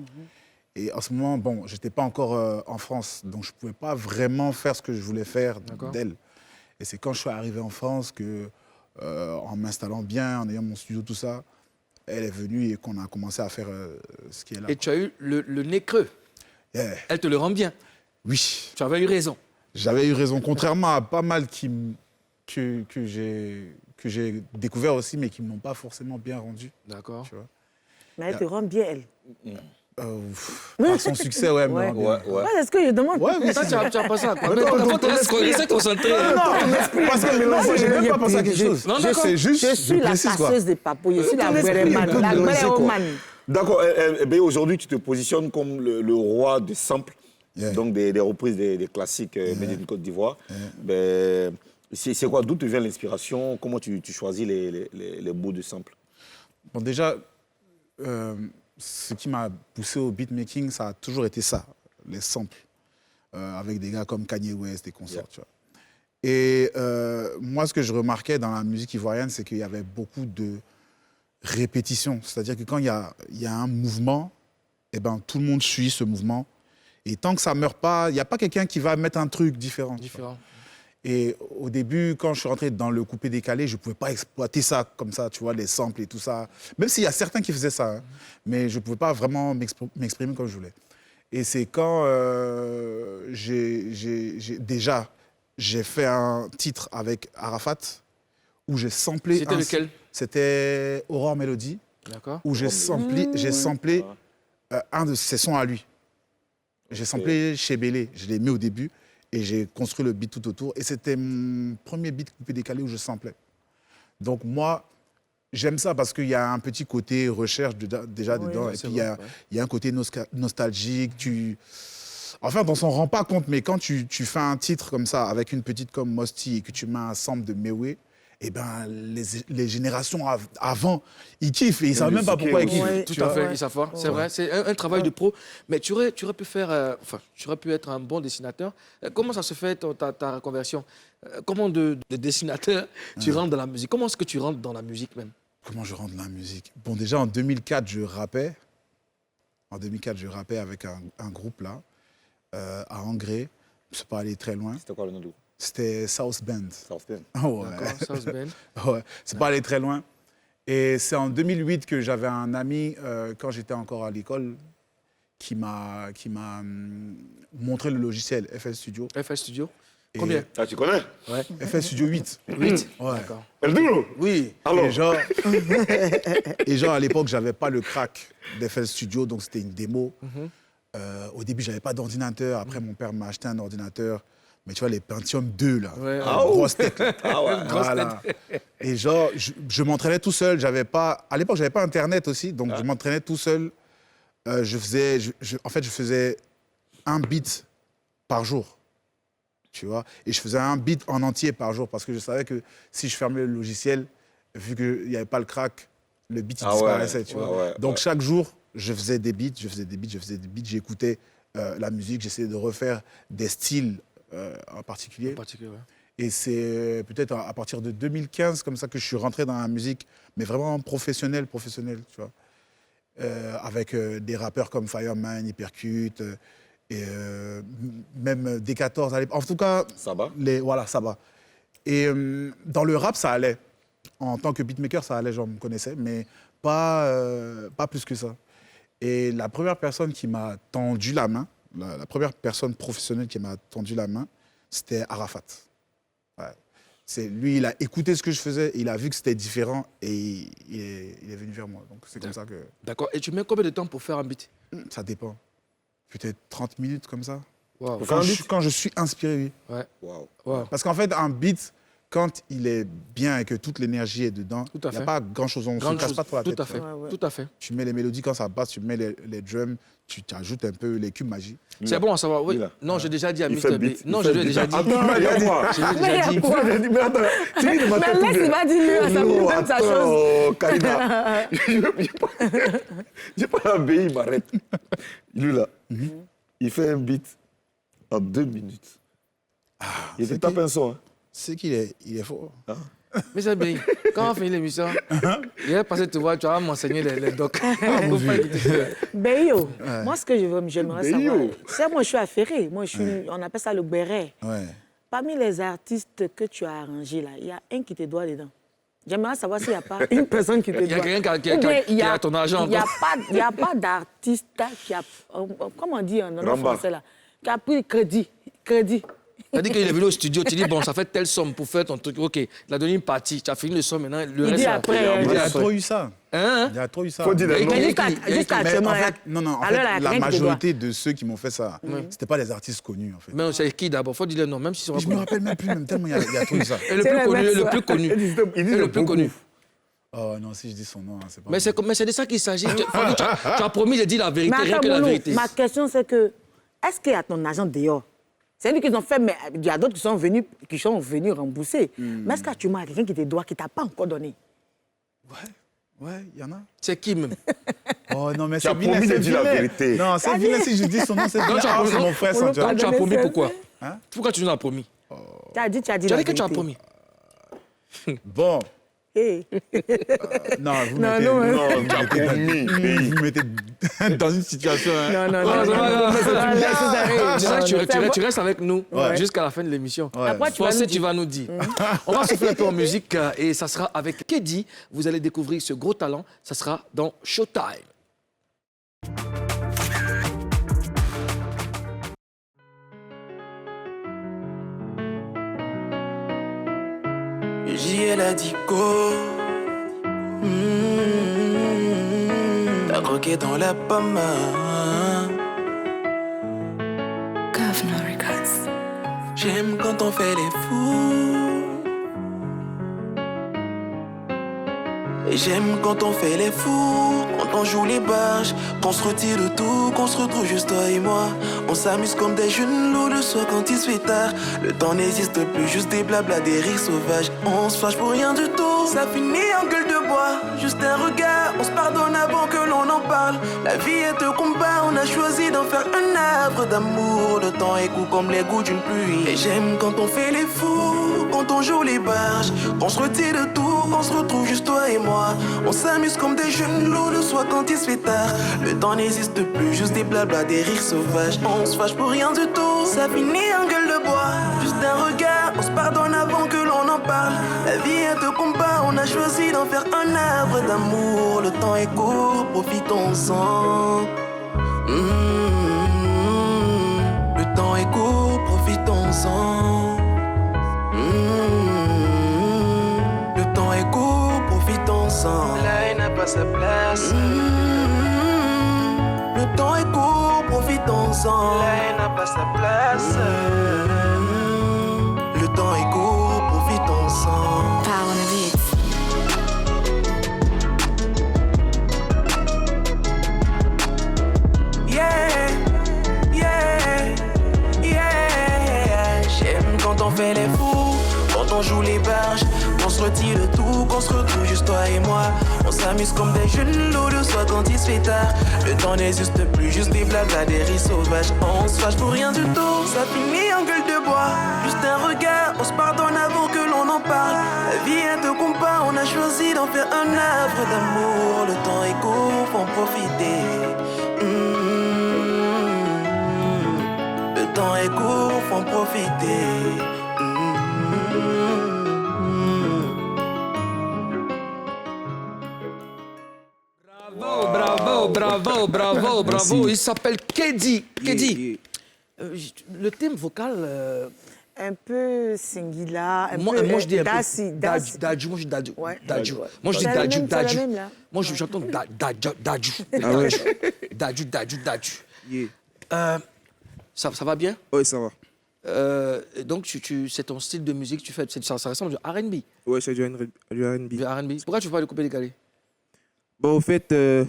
Speaker 5: Et en ce moment, je n'étais pas encore en France, donc je ne pouvais pas vraiment faire ce que je voulais faire d'elle. Et c'est quand je suis arrivé en France que, en m'installant bien, en ayant mon studio, tout ça, elle est venue et qu'on a commencé à faire ce qui est là.
Speaker 1: Et tu as eu le nez creux.
Speaker 5: Yeah.
Speaker 1: Elle te le rend bien.
Speaker 5: Oui,
Speaker 1: Tu avais eu raison.
Speaker 5: j'avais eu raison, contrairement à pas mal que j'ai découvert aussi, mais qui ne m'ont pas forcément bien rendu.
Speaker 1: D'accord.
Speaker 5: Tu vois.
Speaker 2: Mais elle te rend bien, elle.
Speaker 5: Par son succès, ouais.
Speaker 2: Ouais.
Speaker 5: Mais bien.
Speaker 2: Ouais, c'est ce que je demande.
Speaker 5: Ouais, oui,
Speaker 1: Ça, tu as pensé à quoi?
Speaker 5: Mais
Speaker 1: Mais
Speaker 5: non,
Speaker 1: d'abord, restez concentré.
Speaker 5: parce que moi, je n'ai même pas pensé à quelque chose.
Speaker 1: Non, d'accord.
Speaker 5: C'est juste,
Speaker 2: Je suis la
Speaker 5: précise, quoi.
Speaker 2: casseuse des papous, je suis la
Speaker 3: Ton esprit
Speaker 2: Béréman,
Speaker 3: est un peu
Speaker 2: la
Speaker 3: mélangé, quoi.
Speaker 2: Béréman.
Speaker 3: D'accord. Aujourd'hui, tu te positionnes comme le roi des samples,
Speaker 5: Yeah.
Speaker 3: donc des reprises des classiques made in Côte d'Ivoire. Ben, c'est quoi? D'où te vient l'inspiration? Comment tu choisis les bouts de samples?
Speaker 5: Bon, déjà, ce qui m'a poussé au beatmaking, ça a toujours été ça, les samples, avec des gars comme Kanye West, des consorts, tu vois. Et moi, ce que je remarquais dans la musique ivoirienne, c'est qu'il y avait beaucoup de répétitions. C'est-à-dire que quand il y a un mouvement, eh ben, tout le monde suit ce mouvement. Et tant que ça ne meurt pas, il n'y a pas quelqu'un qui va mettre un truc différent. tu vois. Et au début, quand je suis rentré dans le coupé-décalé, je ne pouvais pas exploiter ça comme ça, tu vois, les samples et tout ça. Même s'il y a certains qui faisaient ça, hein, mais je ne pouvais pas vraiment m'exprimer comme je voulais. Et c'est quand j'ai fait un titre avec Arafat, où j'ai samplé...
Speaker 1: C'était lequel?
Speaker 5: C'était Aurore Mélodie,
Speaker 1: D'accord.
Speaker 5: où j'ai samplé un de ses sons à lui. J'ai samplé chez Bélé, je l'ai mis au début et j'ai construit le beat tout autour. Et c'était mon premier beat coupé-décalé où je samplais. Donc moi, j'aime ça parce qu'il y a un petit côté recherche déjà dedans. Et puis il y a un côté nostalgique. Enfin, on s'en rend pas compte, mais quand tu fais un titre comme ça, avec une petite comme Mosti et que tu mets un sample de Mewé, eh ben, les générations avant, ils kiffent et ils ne savent même pas pourquoi ils kiffent.
Speaker 2: Ouais.
Speaker 1: Tout à fait, ils savent pas. C'est vrai, c'est un travail de pro. Mais tu aurais pu faire, tu aurais pu être un bon dessinateur. Comment ça se fait ta reconversion? Comment de dessinateur tu rentres dans la musique? Comment est-ce que tu rentres dans la musique même?
Speaker 5: Comment je rentre dans la musique? Bon, déjà en 2004, je rappais. En 2004, je rappais avec un groupe là, à Angré. Je ne suis pas allé très loin.
Speaker 3: C'était quoi le nom du groupe?
Speaker 5: C'était South Bend.
Speaker 3: South Bend.
Speaker 5: Oh, ouais.
Speaker 1: D'accord, South Bend.
Speaker 5: Ouais, c'est pas allé très loin. Et c'est en 2008 que j'avais un ami, quand j'étais encore à l'école, qui m'a montré le logiciel FL Studio.
Speaker 1: FL Studio.
Speaker 5: Et-
Speaker 1: Combien?
Speaker 3: Ah, tu connais?
Speaker 5: FL Studio 8.
Speaker 1: 8.
Speaker 5: Ouais.
Speaker 1: D'accord.
Speaker 3: El Duro?
Speaker 5: Oui.
Speaker 3: Alors?
Speaker 5: Et genre à l'époque, j'avais pas le crack d'FL Studio, donc c'était une démo. Au début, j'avais pas d'ordinateur. Après, mon père m'a acheté un ordinateur. Mais tu vois, les Pentium 2, là.
Speaker 1: Ouais,
Speaker 5: Grosse tête. Là.
Speaker 3: Ah ouais.
Speaker 5: Voilà. Et genre, je m'entraînais tout seul. J'avais pas... À l'époque, j'avais pas Internet aussi, donc je m'entraînais tout seul. En fait, je faisais un beat par jour. Tu vois? Et je faisais un beat en entier par jour parce que je savais que si je fermais le logiciel, vu qu'il n'y avait pas le crack, le beat il disparaissait. Tu vois? Donc chaque jour, je faisais des beats, j'écoutais la musique, j'essayais de refaire des styles en particulier.
Speaker 1: En particulier, ouais.
Speaker 5: Et c'est peut-être à partir de 2015 comme ça que je suis rentré dans la musique, mais vraiment professionnel, tu vois. Avec des rappeurs comme Fireman, Hypercute, et même D14 à l'époque. En tout cas,
Speaker 3: Saba.
Speaker 5: voilà, Saba. Et dans le rap, ça allait. En tant que beatmaker, ça allait, j'en me connaissais, mais pas plus que ça. Et la première personne qui m'a tendu la main, la première personne professionnelle qui m'a tendu la main, c'était Arafat. Ouais. Lui, il a écouté ce que je faisais, il a vu que c'était différent et il est venu vers moi. Donc c'est comme ça que...
Speaker 1: D'accord. Et tu mets combien de temps pour faire un beat?
Speaker 5: Ça dépend. Peut-être 30 minutes comme ça.
Speaker 1: Wow.
Speaker 5: Quand je suis inspiré, oui.
Speaker 1: Ouais.
Speaker 3: Waouh.
Speaker 1: Wow.
Speaker 5: Parce qu'en fait, un beat, quand il est bien et que toute l'énergie est dedans,
Speaker 1: Tout à
Speaker 5: il n'y a
Speaker 1: fait.
Speaker 5: pas grand-chose, on ne se casse pas trop la tête.
Speaker 1: Tout à fait.
Speaker 2: Ouais.
Speaker 1: Tout à fait.
Speaker 5: Tu mets les mélodies quand ça passe, tu mets les drums, tu ajoutes un peu les cubes magiques.
Speaker 1: C'est bon à savoir. Oui.
Speaker 3: Lui, là.
Speaker 1: Non, j'ai déjà dit à
Speaker 3: Il fait
Speaker 1: Mr. B.
Speaker 3: beat,
Speaker 1: Non,
Speaker 3: il
Speaker 1: je
Speaker 3: fait
Speaker 1: lui ai
Speaker 3: beat.
Speaker 1: déjà dit.
Speaker 3: Attends, regarde-moi.
Speaker 1: Je lui ai
Speaker 2: Mais
Speaker 1: déjà dit.
Speaker 2: pourquoi?
Speaker 3: Mais attends, tu dis de ma
Speaker 2: Mais
Speaker 3: tête.
Speaker 2: laisse, il va dire lui, ça
Speaker 3: Non,
Speaker 2: me donne sa chose.
Speaker 3: attends, Karina. J'ai pas la BI, il m'arrête. Lui, là, il fait un beat en 2 minutes. Il te
Speaker 5: c'est
Speaker 3: tape
Speaker 5: qui
Speaker 3: un son. Hein.
Speaker 5: C'est qu'il est, il est fort.
Speaker 1: Mr. B, quand on finit l'émission, il est passé te voir, tu vas m'enseigner les docs.
Speaker 2: Béyo, moi, ce que j'aimerais
Speaker 3: Béyo.
Speaker 2: savoir, tu sais, moi, je suis affairée. Moi, on appelle ça le béret.
Speaker 5: Ouais.
Speaker 2: Parmi les artistes que tu as arrangés, là, il y a un qui te doit dedans. J'aimerais savoir s'il n'y a pas une personne qui te doit.
Speaker 1: Il y a quelqu'un qui a-
Speaker 2: Ou bien
Speaker 1: qui a ton argent
Speaker 2: Il n'y a,
Speaker 1: encore.
Speaker 2: il y a pas d'artiste qui a, comment on dit en
Speaker 3: Ramba.
Speaker 2: français, là, qui a pris crédit.
Speaker 1: C'est-à-dire qu'il est venu au studio, tu dis, bon, ça fait telle somme pour faire ton truc. OK, il a donné une partie, tu as fini le somme, maintenant, le
Speaker 2: Il
Speaker 1: reste...
Speaker 2: dit
Speaker 1: là.
Speaker 2: après,
Speaker 5: Il y a
Speaker 3: Ouais.
Speaker 5: trop eu ça.
Speaker 1: Hein?
Speaker 5: Il y a trop eu ça.
Speaker 3: Faut dire des
Speaker 1: Mais
Speaker 3: noms.
Speaker 1: il-
Speaker 2: Jusqu'à
Speaker 1: Mais
Speaker 2: actuellement,
Speaker 5: en fait, non, en fait,
Speaker 2: alors, là,
Speaker 5: la
Speaker 2: rien qui te doit.
Speaker 5: majorité de ceux qui m'ont fait ça, c'était pas des artistes connus, en fait.
Speaker 1: Mais c'est qui d'abord? Faut dire le nom, même s'ils sont
Speaker 5: Je me rappelle même plus, même tellement il y a trop eu ça.
Speaker 1: Et le
Speaker 2: C'est
Speaker 1: plus
Speaker 2: la
Speaker 1: connu,
Speaker 2: même
Speaker 1: le
Speaker 2: chose.
Speaker 1: plus connu.
Speaker 3: Il dit
Speaker 1: Et le plus
Speaker 3: beaucoup.
Speaker 1: connu.
Speaker 5: Oh non, si je dis son nom, hein, c'est pas...
Speaker 1: Mais c'est de ça qu'il s'agit. Tu as promis de dire la vérité,
Speaker 2: Mais
Speaker 1: rien
Speaker 2: attends,
Speaker 1: que la
Speaker 2: Moulou,
Speaker 1: vérité.
Speaker 2: ma question, c'est que, est-ce qu'il y a ton agent dehors? C'est lui qu'ils ont fait, mais il y a d'autres qui sont venus rembourser. Mais est-ce qu'actuellement, il y a quelqu'un qui te doit, qui ne t'a pas encore donné?
Speaker 5: Ouais, il y en a.
Speaker 1: C'est qui même?
Speaker 5: Oh non, mais
Speaker 3: Tu as
Speaker 5: c'est vilain,
Speaker 3: promis de
Speaker 5: c'est
Speaker 3: dire la
Speaker 5: vilain.
Speaker 3: vérité.
Speaker 5: Non, c'est vilain si je dis son nom, c'est vilain.
Speaker 1: tu as
Speaker 5: Ah,
Speaker 1: promis-
Speaker 5: c'est mon frère,
Speaker 2: on
Speaker 5: ça,
Speaker 2: le
Speaker 5: tu vois.
Speaker 2: parle.
Speaker 1: Tu as promis
Speaker 2: c'est
Speaker 1: pourquoi?
Speaker 5: Hein?
Speaker 1: Pourquoi tu nous as promis?
Speaker 2: Tu as dit
Speaker 1: Tu as
Speaker 2: la
Speaker 1: dit que
Speaker 2: vérité.
Speaker 1: tu as promis.
Speaker 5: Bon,
Speaker 2: Hey.
Speaker 5: non, vous
Speaker 2: Non,
Speaker 5: mettez...
Speaker 2: non, hein.
Speaker 3: Non, tu as promis.
Speaker 5: Vous mettez dans une situation... hein.
Speaker 2: Non,
Speaker 1: Ah, c'est pas grave.
Speaker 2: non, non.
Speaker 1: Tu restes avec nous
Speaker 5: Ouais.
Speaker 1: jusqu'à la fin de l'émission.
Speaker 5: Ouais.
Speaker 2: Après, tu vas
Speaker 1: Forcé,
Speaker 2: nous
Speaker 1: tu
Speaker 2: dire.
Speaker 1: vas nous dire. On va souffler un peu en musique et ça sera avec Kedi. Vous allez découvrir ce gros talent. Ça sera dans Showtime.
Speaker 6: JL a dit go. T'as croqué dans la pomme.
Speaker 7: Governor Records.
Speaker 6: J'aime quand on fait les fous. Et j'aime quand on fait les fous, quand on joue les barges, qu'on se retire de tout, qu'on se retrouve juste toi et moi. On s'amuse comme des jeunes loups le soir quand il se fait tard. Le temps n'existe plus, juste des blabla, des rires sauvages. On se fâche pour rien du tout, ça finit en gueule de bois. Juste un regard, on se pardonne avant que l'on en parle. La vie est un combat, on a choisi d'en faire un arbre d'amour. Le temps est court comme les gouttes d'une pluie. Et j'aime quand on fait les fous, quand on joue les barges, qu'on se retire de tout, qu'on se retrouve juste toi et moi. On s'amuse comme des jeunes loups le soir quand il se fait tard. Le temps n'existe plus, juste des blabla, des rires sauvages. On se fâche pour rien du tout, ça finit en gueule de bois. Juste un regard, on se pardonne avant que l'on en parle. La vie est un combat, on a choisi d'en faire un arbre d'amour. Le temps est court, profitons-en. Le temps est court, profitons-en. Le temps est court, profitons-en. Là, il n'a pas sa place. Le temps est court, profitons-en. Là, il n'a pas sa place. Le temps est court, profitons-en.
Speaker 7: Power on the beats.
Speaker 6: Yeah, yeah, yeah. J'aime quand on fait les fous, quand on joue les barges, qu'on se retire de tout, qu'on se retrouve juste toi et moi. On s'amuse comme des jeunes loups le soir quand il se fait tard. Le temps n'existe plus, juste des blabla, des rires sauvages. On se fâche pour rien du tout, ça finit en gueule de bois. Juste un regard, on se pardonne avant que l'on en parle. La vie est un combat, on a choisi d'en faire un arbre d'amour. Le temps est court, faut en profiter. Le temps est court, faut en profiter.
Speaker 1: Bravo. Il s'appelle Kedi. Kedi. Le thème vocal,
Speaker 2: Un peu Singila, un
Speaker 1: Moi,
Speaker 2: peu
Speaker 1: moi, je dis un peu
Speaker 2: Dassi.
Speaker 1: Dadju. Moi, je dis Dadju.
Speaker 2: Ouais.
Speaker 1: Dadju.
Speaker 3: Ouais.
Speaker 1: Moi, je dis
Speaker 2: C'est la
Speaker 1: Dadju.
Speaker 2: même- c'est la
Speaker 1: Dadju.
Speaker 2: même, là.
Speaker 1: Moi, j'entends Dadju.
Speaker 8: Ah ouais.
Speaker 1: Dadju.
Speaker 8: Yeah.
Speaker 1: Ça va bien?
Speaker 8: Ouais, ça va.
Speaker 1: Donc, c'est ton style de musique que tu fais. Ça ressemble à R&B.
Speaker 8: Ouais, c'est du R&B.
Speaker 1: Du R&B. Pourquoi tu ne fais pas le coupé décalé?
Speaker 8: Bon, au fait, je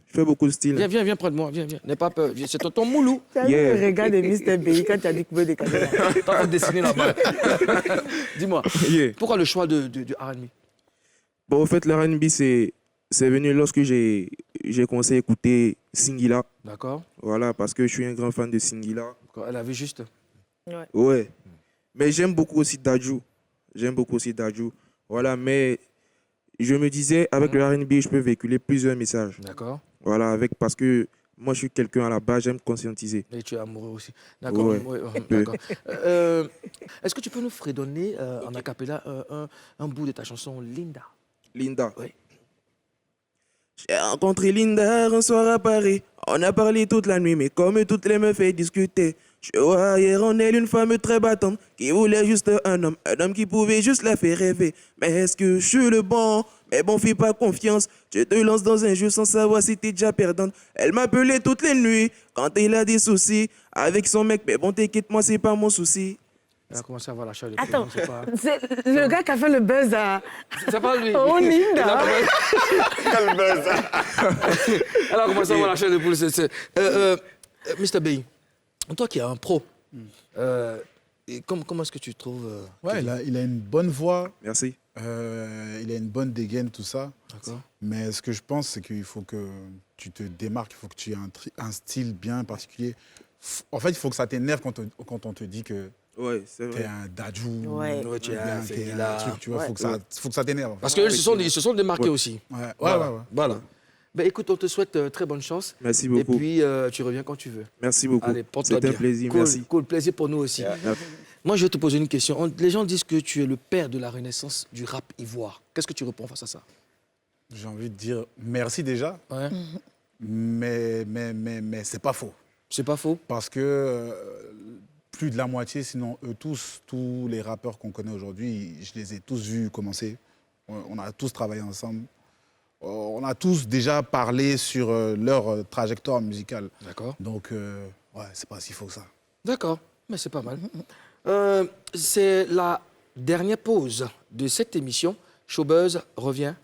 Speaker 8: fais beaucoup de styles.
Speaker 1: Viens près de moi. Viens. N'aie pas peur. C'est ton moulou.
Speaker 2: Tu as vu
Speaker 8: Yeah.
Speaker 2: le regard de Mr. B quand tu as dit que vous décaler.
Speaker 1: T'es en train de dessiner là-bas. Dis-moi,
Speaker 8: Yeah.
Speaker 1: pourquoi le choix du R&B?
Speaker 8: Bon, au fait, le R&B, c'est venu lorsque j'ai commencé à écouter Singila.
Speaker 1: D'accord.
Speaker 8: Voilà, parce que je suis un grand fan de Singila.
Speaker 1: Elle avait juste...
Speaker 8: Ouais. Mais j'aime beaucoup aussi Dadju. Voilà, mais je me disais, avec le R&B, je peux véhiculer plusieurs messages.
Speaker 1: D'accord.
Speaker 8: Voilà, parce que moi, je suis quelqu'un à la base, j'aime conscientiser.
Speaker 1: Et tu es amoureux aussi. D'accord.
Speaker 8: Ouais.
Speaker 1: D'accord. Est-ce que tu peux nous fredonner en acapella un bout de ta chanson Linda?
Speaker 8: Linda.
Speaker 1: Oui.
Speaker 8: J'ai rencontré Linda un soir à Paris. On a parlé toute la nuit, mais comme toutes les meufs fait discuter. Je voyais en elle une femme très battante qui voulait juste un homme qui pouvait juste la faire rêver. Mais est-ce que je suis le bon? Mais bon, fais pas confiance. Tu te lances dans un jeu sans savoir si t'es déjà perdante. Elle m'appelait toutes les nuits quand elle a des soucis avec son mec. Mais bon, t'inquiète, moi, c'est pas mon souci.
Speaker 1: Elle a commencé à avoir la chair de
Speaker 2: Attends,
Speaker 1: poule, pas...
Speaker 2: c'est le gars qui a fait le buzz à...
Speaker 1: C'est pas lui.
Speaker 2: Oh, Linda.
Speaker 3: Quel buzz.
Speaker 1: Elle a commencé à avoir la chair de poule. Mr. B, toi qui es un pro, comment est-ce que tu trouves...
Speaker 5: Ouais, il a une bonne voix,
Speaker 8: Merci.
Speaker 5: il a une bonne dégaine, tout ça.
Speaker 1: D'accord.
Speaker 5: Mais ce que je pense, c'est qu'il faut que tu te démarques, il faut que tu aies un style bien particulier. En fait, il faut que ça t'énerve quand on te dit que
Speaker 8: Ouais, c'est
Speaker 5: t'es
Speaker 8: vrai.
Speaker 5: un Dadju,
Speaker 2: Ouais.
Speaker 1: Ouais, tu es
Speaker 5: bien,
Speaker 1: un
Speaker 5: t'es
Speaker 1: Singila.
Speaker 5: un truc, tu vois,
Speaker 2: Ouais.
Speaker 5: faut que ça t'énerve.
Speaker 1: Parce qu'eux, ils se sont démarqués aussi.
Speaker 5: Ouais, ouais,
Speaker 1: Voilà.
Speaker 5: ouais.
Speaker 1: Voilà. Ben, écoute, on te souhaite très bonne chance.
Speaker 8: Merci
Speaker 1: Et
Speaker 8: beaucoup.
Speaker 1: puis, tu reviens quand tu veux.
Speaker 8: Merci beaucoup.
Speaker 1: Allez, porte-toi
Speaker 8: C'était
Speaker 1: bien.
Speaker 8: un plaisir.
Speaker 1: Cool,
Speaker 8: Merci.
Speaker 1: cool, plaisir pour nous aussi. Moi, je vais te poser une question. Les gens disent que tu es le père de la renaissance du rap ivoire. Qu'est-ce que tu réponds face à ça?
Speaker 5: J'ai envie de dire merci déjà,
Speaker 1: Ouais.
Speaker 5: mais c'est pas faux.
Speaker 1: C'est pas faux?
Speaker 5: Parce que plus de la moitié, sinon eux tous les rappeurs qu'on connaît aujourd'hui, je les ai tous vus commencer. On a tous travaillé ensemble. On a tous déjà parlé sur leur trajectoire musicale.
Speaker 1: D'accord.
Speaker 5: Donc, ouais, c'est pas si faux que ça.
Speaker 1: D'accord, mais c'est pas mal. C'est la dernière pause de cette émission. Showbuzz revient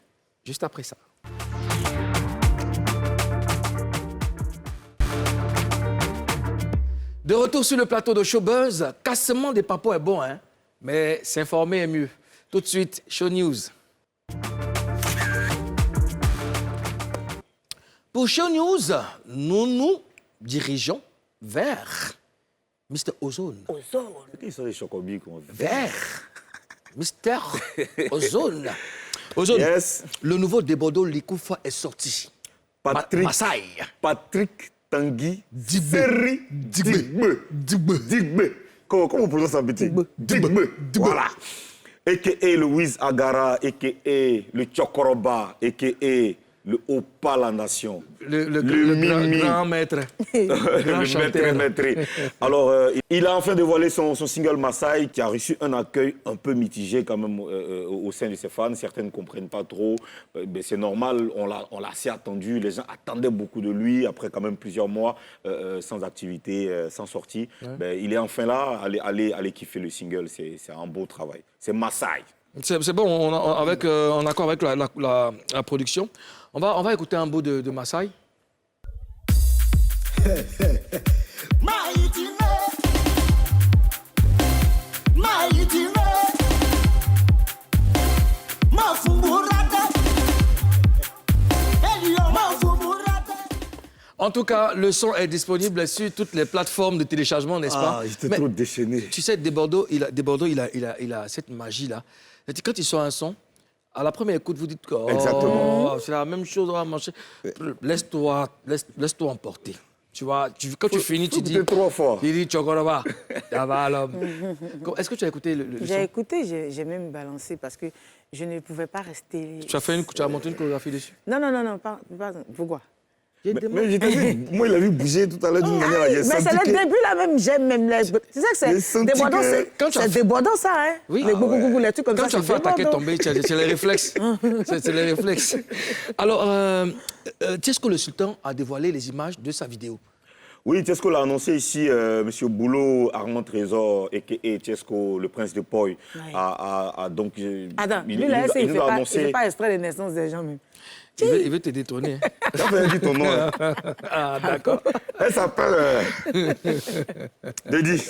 Speaker 1: juste après ça. De retour sur le plateau de Showbuzz, cassement des papos est bon, hein? Mais s'informer est mieux. Tout de suite, Show News. Pour Show News, nous nous dirigeons vers Mr. Ozone.
Speaker 3: Qui sont les chocobis qu'on fait?
Speaker 1: Vers Mr. Ozone. Ozone,
Speaker 3: Yes.
Speaker 1: le nouveau de Bordeaux Likoufa est sorti.
Speaker 3: Patrick.
Speaker 1: Massaï.
Speaker 3: Patrick Tanguy
Speaker 1: Digbe.
Speaker 3: Serri Digbe. Comment on prononce ça, petit? Digbe. Voilà. A.K.A. le Wiz Agara, A.K.A. le Chokoroba, A.K.A. le Opa la Nation.
Speaker 1: Le
Speaker 3: Mimi.
Speaker 1: grand maître. Grand
Speaker 3: Le
Speaker 1: chanteur.
Speaker 3: maître. Alors, il a enfin dévoilé son single Massaï qui a reçu un accueil un peu mitigé quand même au sein de ses fans. Certains ne comprennent pas trop. Mais c'est normal, on l'a assez attendu. Les gens attendaient beaucoup de lui après quand même plusieurs mois sans activité, sans sortie.
Speaker 1: Ouais.
Speaker 3: Ben, il est enfin là. Allez kiffer le single. C'est un beau travail. C'est Massaï.
Speaker 1: C'est bon, en accord avec la production. On va écouter un bout de Massaï. En tout cas, le son est disponible sur toutes les plateformes de téléchargement, n'est-ce pas?
Speaker 3: j'étais
Speaker 1: Mais
Speaker 3: trop déchaîné.
Speaker 1: tu sais, Desbordeaux, il a cette magie-là. C'est-à-dire, quand il sort un son, à la première écoute, vous dites que
Speaker 3: Exactement.
Speaker 1: c'est la même chose, on va marcher. Laisse-toi emporter. Tu vois, quand tu finis, tu dis...
Speaker 3: Écoutez 3 fois.
Speaker 1: Il dit Chokoroba. Ça va, l'homme. Est-ce que tu as écouté le
Speaker 2: J'ai
Speaker 1: son?
Speaker 2: écouté, j'ai même balancé parce que je ne pouvais pas rester...
Speaker 1: Tu as monté une chorégraphie dessus?
Speaker 2: Non, pas pourquoi?
Speaker 3: Mais je t'ai dit, moi, il a vu bouger tout à l'heure d'une manière.
Speaker 2: Mais c'est le début là même, j'aime même les... C'est ça que c'est débordant, c'est débordant ça, hein.
Speaker 1: Oui.
Speaker 2: Les gougou, les trucs comme ça,
Speaker 1: Quand tu as
Speaker 2: c'est
Speaker 1: fait attaquer
Speaker 2: débordant.
Speaker 1: tomber, c'est les réflexes. C'est les réflexes. Alors, Tiesco le Sultan a dévoilé les images de sa vidéo.
Speaker 3: Oui, Tiesco l'a annoncé ici, M. Boulot, Armand Trésor et Tiesco, le prince de Poy, a donc...
Speaker 2: Attends,
Speaker 3: il
Speaker 2: lui là, il
Speaker 3: nous
Speaker 2: ne
Speaker 3: a
Speaker 2: fait
Speaker 3: annoncé...
Speaker 2: pas extrait des naissances des gens même.
Speaker 1: Il veut te détourner.
Speaker 3: T'as fait dire ton nom. Hein.
Speaker 1: Ah, d'accord.
Speaker 3: Elle s'appelle... Dédi.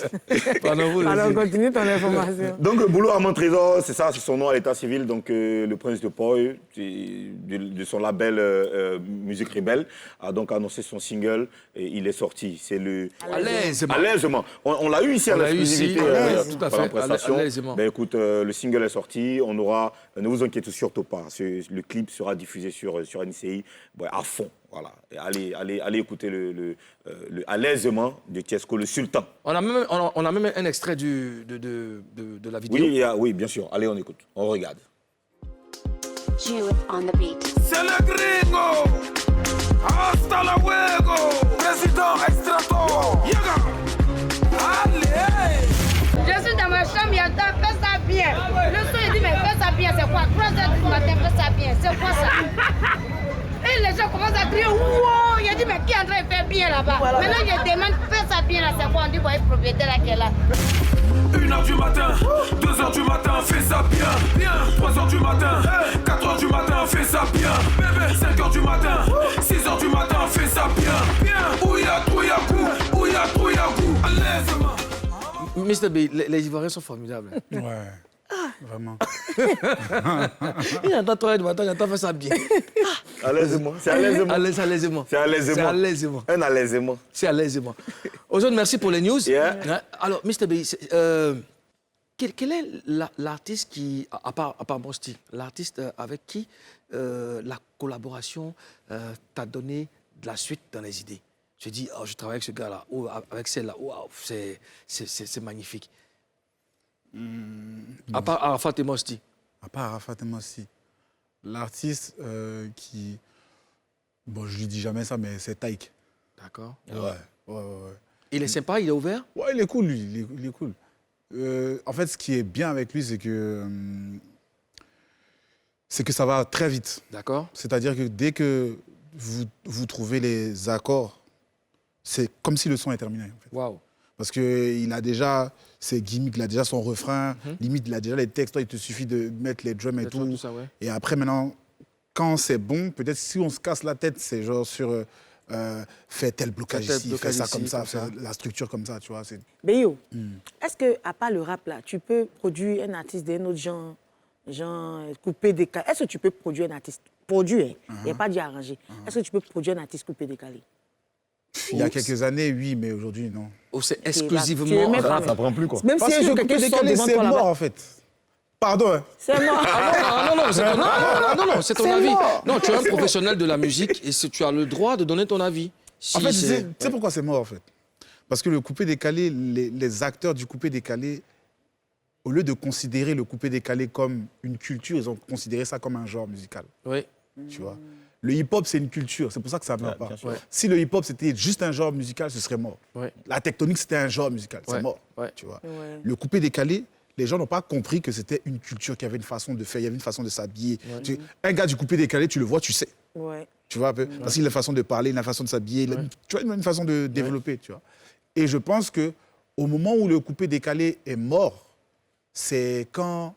Speaker 1: Pardon, vous,
Speaker 2: Alors,
Speaker 1: les-
Speaker 2: continue ton information.
Speaker 3: Donc, Boulot Armand Trésor, c'est ça, c'est son nom à l'état civil. Donc, le prince de Poy, de son label Musique Rebelle, a donc annoncé son single et il est sorti. C'est le...
Speaker 1: Allaisément.
Speaker 3: Allaisément. On l'a eu ici à
Speaker 1: On l'a eu ici,
Speaker 3: l'exclusivité
Speaker 1: tout à
Speaker 3: par la
Speaker 1: fait,
Speaker 3: prestation.
Speaker 1: allaisément.
Speaker 3: Ben, écoute, le single est sorti. On aura... Ne vous inquiétez surtout pas. Le clip sera diffusé sur NCI à fond. Voilà. Et allez écouter le Allaisément de Tiesco, le Sultan.
Speaker 1: On a même un extrait de la vidéo.
Speaker 3: Oui, bien sûr. Allez, on écoute. On regarde.
Speaker 9: Jewett on the beat.
Speaker 6: C'est le gringo. Hasta luego. Président Extrato. Yaga. Allez.
Speaker 10: Je suis dans ma chambre, il entend, fais ça bien. Le son, il dit, mais fais ça bien, c'est quoi? 3h du matin, fais ça bien, c'est quoi ça? Et les gens commencent à crier, wow! Il a dit, mais qui est en train de faire bien là-bas? Maintenant, je demande, fais ça bien là, c'est quoi? On dit, voyez, propriétaire là qui est là.
Speaker 6: 1h du matin, 2h du matin, fais ça bien. 3h du matin, 4h du matin, fais ça bien. 5h du matin, 6h du matin, fais ça bien. Ouya, trouillacou, ouya, trouillacou. Allaisément.
Speaker 1: Mr. B, les Ivoiriens sont formidables.
Speaker 5: Ouais, vraiment.
Speaker 1: Il entend 3h du matin, il entend faire ça bien.
Speaker 3: Allaisément. C'est allaisément.
Speaker 1: Allaisément.
Speaker 3: C'est allaisément.
Speaker 1: C'est allaisément.
Speaker 3: Un allaisément.
Speaker 1: C'est allaisément. Ozone, merci pour les news.
Speaker 3: Yeah.
Speaker 1: Alors, Mr. B, quel est l'artiste qui, à part Mosti, l'artiste avec qui la collaboration t'a donné de la suite dans les idées? Je dis, oh, je travaille avec ce gars-là, ou avec celle-là, wow, c'est magnifique. À part Arafat et Mosti.
Speaker 5: À part Arafat et Mosti. L'artiste qui... Bon, je lui dis jamais ça, mais c'est Taïk.
Speaker 1: D'accord.
Speaker 5: Ouais.
Speaker 1: Il est sympa, il est ouvert?
Speaker 5: Ouais, il est cool, lui. Il est cool. En fait, ce qui est bien avec lui, c'est que ça va très vite.
Speaker 1: D'accord.
Speaker 5: C'est-à-dire que dès que vous trouvez les accords, c'est comme si le son est terminé. En fait.
Speaker 1: Waouh.
Speaker 5: Parce qu'il a déjà ses gimmicks, il a déjà son refrain, limite, il a déjà les textes. Toi, il te suffit de mettre les drums et tout.
Speaker 1: Ça, ouais.
Speaker 5: Et après, maintenant, quand c'est bon, peut-être si on se casse la tête, c'est genre sur fais tel blocage ici, fais ça comme ça, fais la structure comme ça, tu vois.
Speaker 2: Béyo, est-ce qu'à part le rap, là, tu peux produire un artiste d'un autre genre coupé, décalé? Est-ce que tu peux produire un artiste? Produire, il n'y a pas dit arranger. Est-ce que tu peux produire un artiste coupé, décalé?
Speaker 5: Il y a quelques années, oui, mais aujourd'hui, non.
Speaker 1: Ou c'est
Speaker 2: Tu es
Speaker 1: exclusivement
Speaker 2: même pas-
Speaker 1: rap?
Speaker 3: Ça prend plus, quoi.
Speaker 2: Même
Speaker 5: Parce
Speaker 2: si un
Speaker 5: que
Speaker 2: jour
Speaker 5: le
Speaker 2: quelqu'un
Speaker 5: coupé
Speaker 2: sort
Speaker 5: décalé,
Speaker 2: devant
Speaker 5: c'est
Speaker 2: toi
Speaker 5: mort,
Speaker 2: là-bas,
Speaker 5: en fait. Pardon, hein.
Speaker 2: c'est mort.
Speaker 1: Non, c'est ton
Speaker 2: C'est
Speaker 1: avis.
Speaker 2: mort.
Speaker 1: Non, tu es un professionnel de la musique et tu as le droit de donner ton avis.
Speaker 5: En fait, tu
Speaker 1: c'est-
Speaker 5: sais pourquoi c'est mort, en fait? Parce que le coupé décalé, les acteurs du coupé décalé, au lieu de considérer le coupé décalé comme une culture, ils ont considéré ça comme un genre musical,
Speaker 1: Oui.
Speaker 5: tu vois. Le hip-hop, c'est une culture, c'est pour ça que ça ne meurt pas.
Speaker 3: bien sûr.
Speaker 1: Ouais.
Speaker 5: Si le hip-hop, c'était juste un genre musical, ce serait mort.
Speaker 1: Ouais.
Speaker 5: La tectonique, c'était un genre musical,
Speaker 1: Ouais.
Speaker 5: c'est mort,
Speaker 1: Ouais.
Speaker 5: tu vois.
Speaker 2: Ouais.
Speaker 5: Le coupé décalé, les gens n'ont pas compris que c'était une culture, qu'il y avait une façon de faire, il y avait une façon de s'habiller. Un gars du coupé décalé, tu le vois, tu sais.
Speaker 2: Ouais.
Speaker 5: Tu vois un peu? Parce qu'il a une façon de parler, une façon de s'habiller, tu vois, une façon de développer, tu vois. Et je pense que au moment où le coupé décalé est mort, c'est quand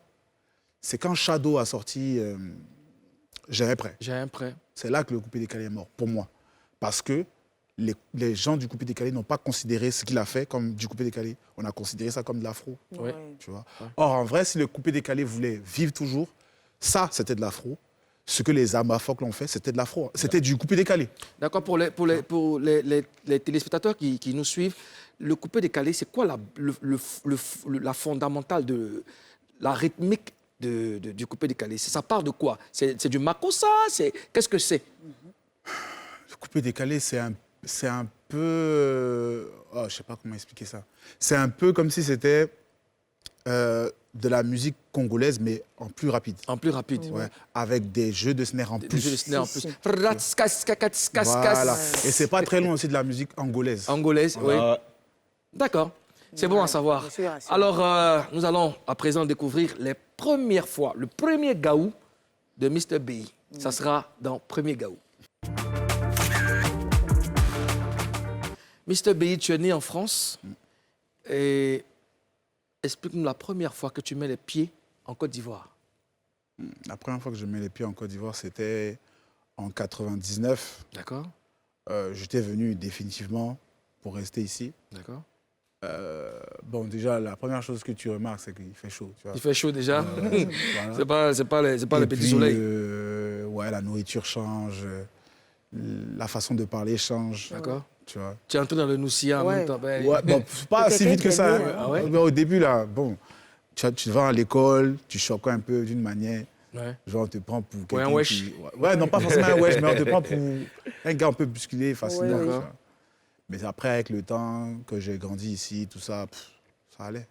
Speaker 5: Shadow a sorti J'ai un prêt.
Speaker 1: J'ai un prêt.
Speaker 5: C'est là que le coupé décalé est mort, pour moi. Parce que les gens du coupé décalé n'ont pas considéré ce qu'il a fait comme du coupé décalé. On a considéré ça comme de l'afro.
Speaker 1: Ouais.
Speaker 5: Tu vois. Or, en vrai, si le coupé décalé voulait vivre toujours, ça, c'était de l'afro. Ce que les Amafoc l'ont fait, c'était de l'afro. C'était du coupé décalé.
Speaker 1: D'accord, pour les téléspectateurs qui nous suivent, le coupé décalé, c'est quoi la fondamentale de la rythmique du coupé décalé? Ça part de quoi? C'est du makossa? Qu'est-ce que c'est?
Speaker 5: Le coupé décalé, c'est un peu... je ne sais pas comment expliquer ça. C'est un peu comme si c'était de la musique congolaise, mais en plus rapide.
Speaker 1: En plus rapide.
Speaker 5: Ouais, avec des jeux de snare en plus.
Speaker 1: Des jeux de snare en plus.
Speaker 5: Voilà. Et c'est pas très loin aussi de la musique angolaise.
Speaker 1: Angolaise, oui. D'accord. C'est bon à savoir. Alors, nous allons à présent découvrir les premières fois, le premier gaou de Mr. B. Ça sera dans Premier Gaou. Mr. B, tu es né en France et explique-nous la première fois que tu mets les pieds en Côte d'Ivoire.
Speaker 5: La première fois que je mets les pieds en Côte d'Ivoire, c'était en 99.
Speaker 1: D'accord.
Speaker 5: J'étais venu définitivement pour rester ici.
Speaker 1: D'accord.
Speaker 5: Bon, déjà, la première chose que tu remarques, c'est qu'il fait chaud. Tu vois.
Speaker 1: Il fait chaud déjà.
Speaker 5: Voilà.
Speaker 1: C'est pas le petit
Speaker 5: puis,
Speaker 1: soleil.
Speaker 5: Ouais, la nourriture change, la façon de parler change.
Speaker 1: D'accord.
Speaker 5: Tu vois.
Speaker 1: Tu es entré dans le Noussia en même temps. Ben,
Speaker 5: Ouais, bon, pas si vite que ça. Hein.
Speaker 1: Ah ouais?
Speaker 5: Mais au début, là, bon, tu vas à l'école, tu choques un peu d'une manière.
Speaker 1: Ouais.
Speaker 5: Genre, on te prend pour quelqu'un.
Speaker 1: Ouais, un wesh.
Speaker 5: Qui... Ouais, non, pas forcément un wesh, mais on te prend pour un gars un peu musclé, fascinant.
Speaker 2: Ouais,
Speaker 5: D'accord. Mais après, avec le temps, que j'ai grandi ici, tout ça, ça allait.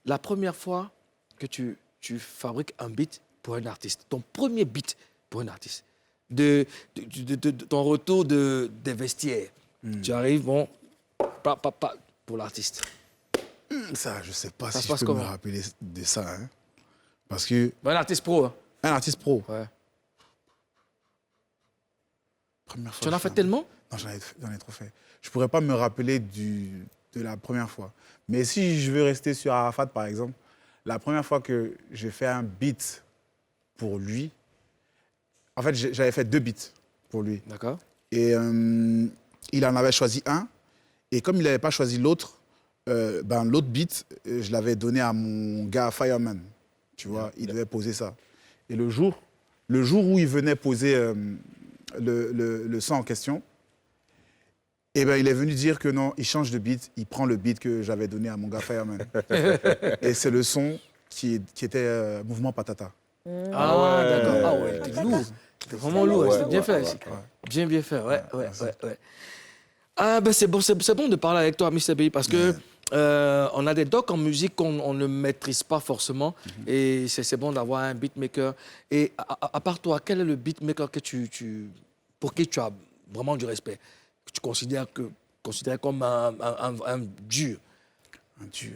Speaker 1: La première fois que tu fabriques un beat pour un artiste, ton premier beat pour un artiste, de ton retour des vestiaires, tu arrives, bon, pour l'artiste.
Speaker 5: Ça, je ne sais pas
Speaker 1: Ça
Speaker 5: si
Speaker 1: se
Speaker 5: je
Speaker 1: passe
Speaker 5: peux
Speaker 1: comment?
Speaker 5: me rappeler de ça. Hein. Parce que...
Speaker 1: Un artiste pro. Hein.
Speaker 5: Un artiste pro.
Speaker 1: Ouais.
Speaker 5: Première fois
Speaker 1: Tu en as
Speaker 5: que je
Speaker 1: fait
Speaker 5: fais un-
Speaker 1: tellement?
Speaker 5: Non, j'en ai trop fait. Je ne pourrais pas me rappeler de la première fois. Mais si je veux rester sur Arafat, par exemple, la première fois que j'ai fait un beat pour lui, en fait, j'avais fait 2 beats pour lui.
Speaker 1: D'accord.
Speaker 5: Et il en avait choisi un. Et comme il n'avait pas choisi l'autre, l'autre beat, je l'avais donné à mon gars Fireman. Tu vois, il devait poser ça. Et le jour où il venait poser le son en question, eh ben, il est venu dire que non, il change de beat, il prend le beat que j'avais donné à mon gars Fireman. Et c'est le son qui était Mouvement Patata.
Speaker 1: Ah, d'accord. Ah ouais, c'était lourd. C'était vraiment lourd, c'était bien fait. Bien fait, ouais. Ah ben c'est bon de parler avec toi, Mr. B, parce que on a des docs en musique qu'on ne maîtrise pas forcément, et c'est bon d'avoir un beatmaker. Et à part toi, quel est le beatmaker que pour qui tu as vraiment du respect, que tu considères comme un dur?
Speaker 5: Un dur.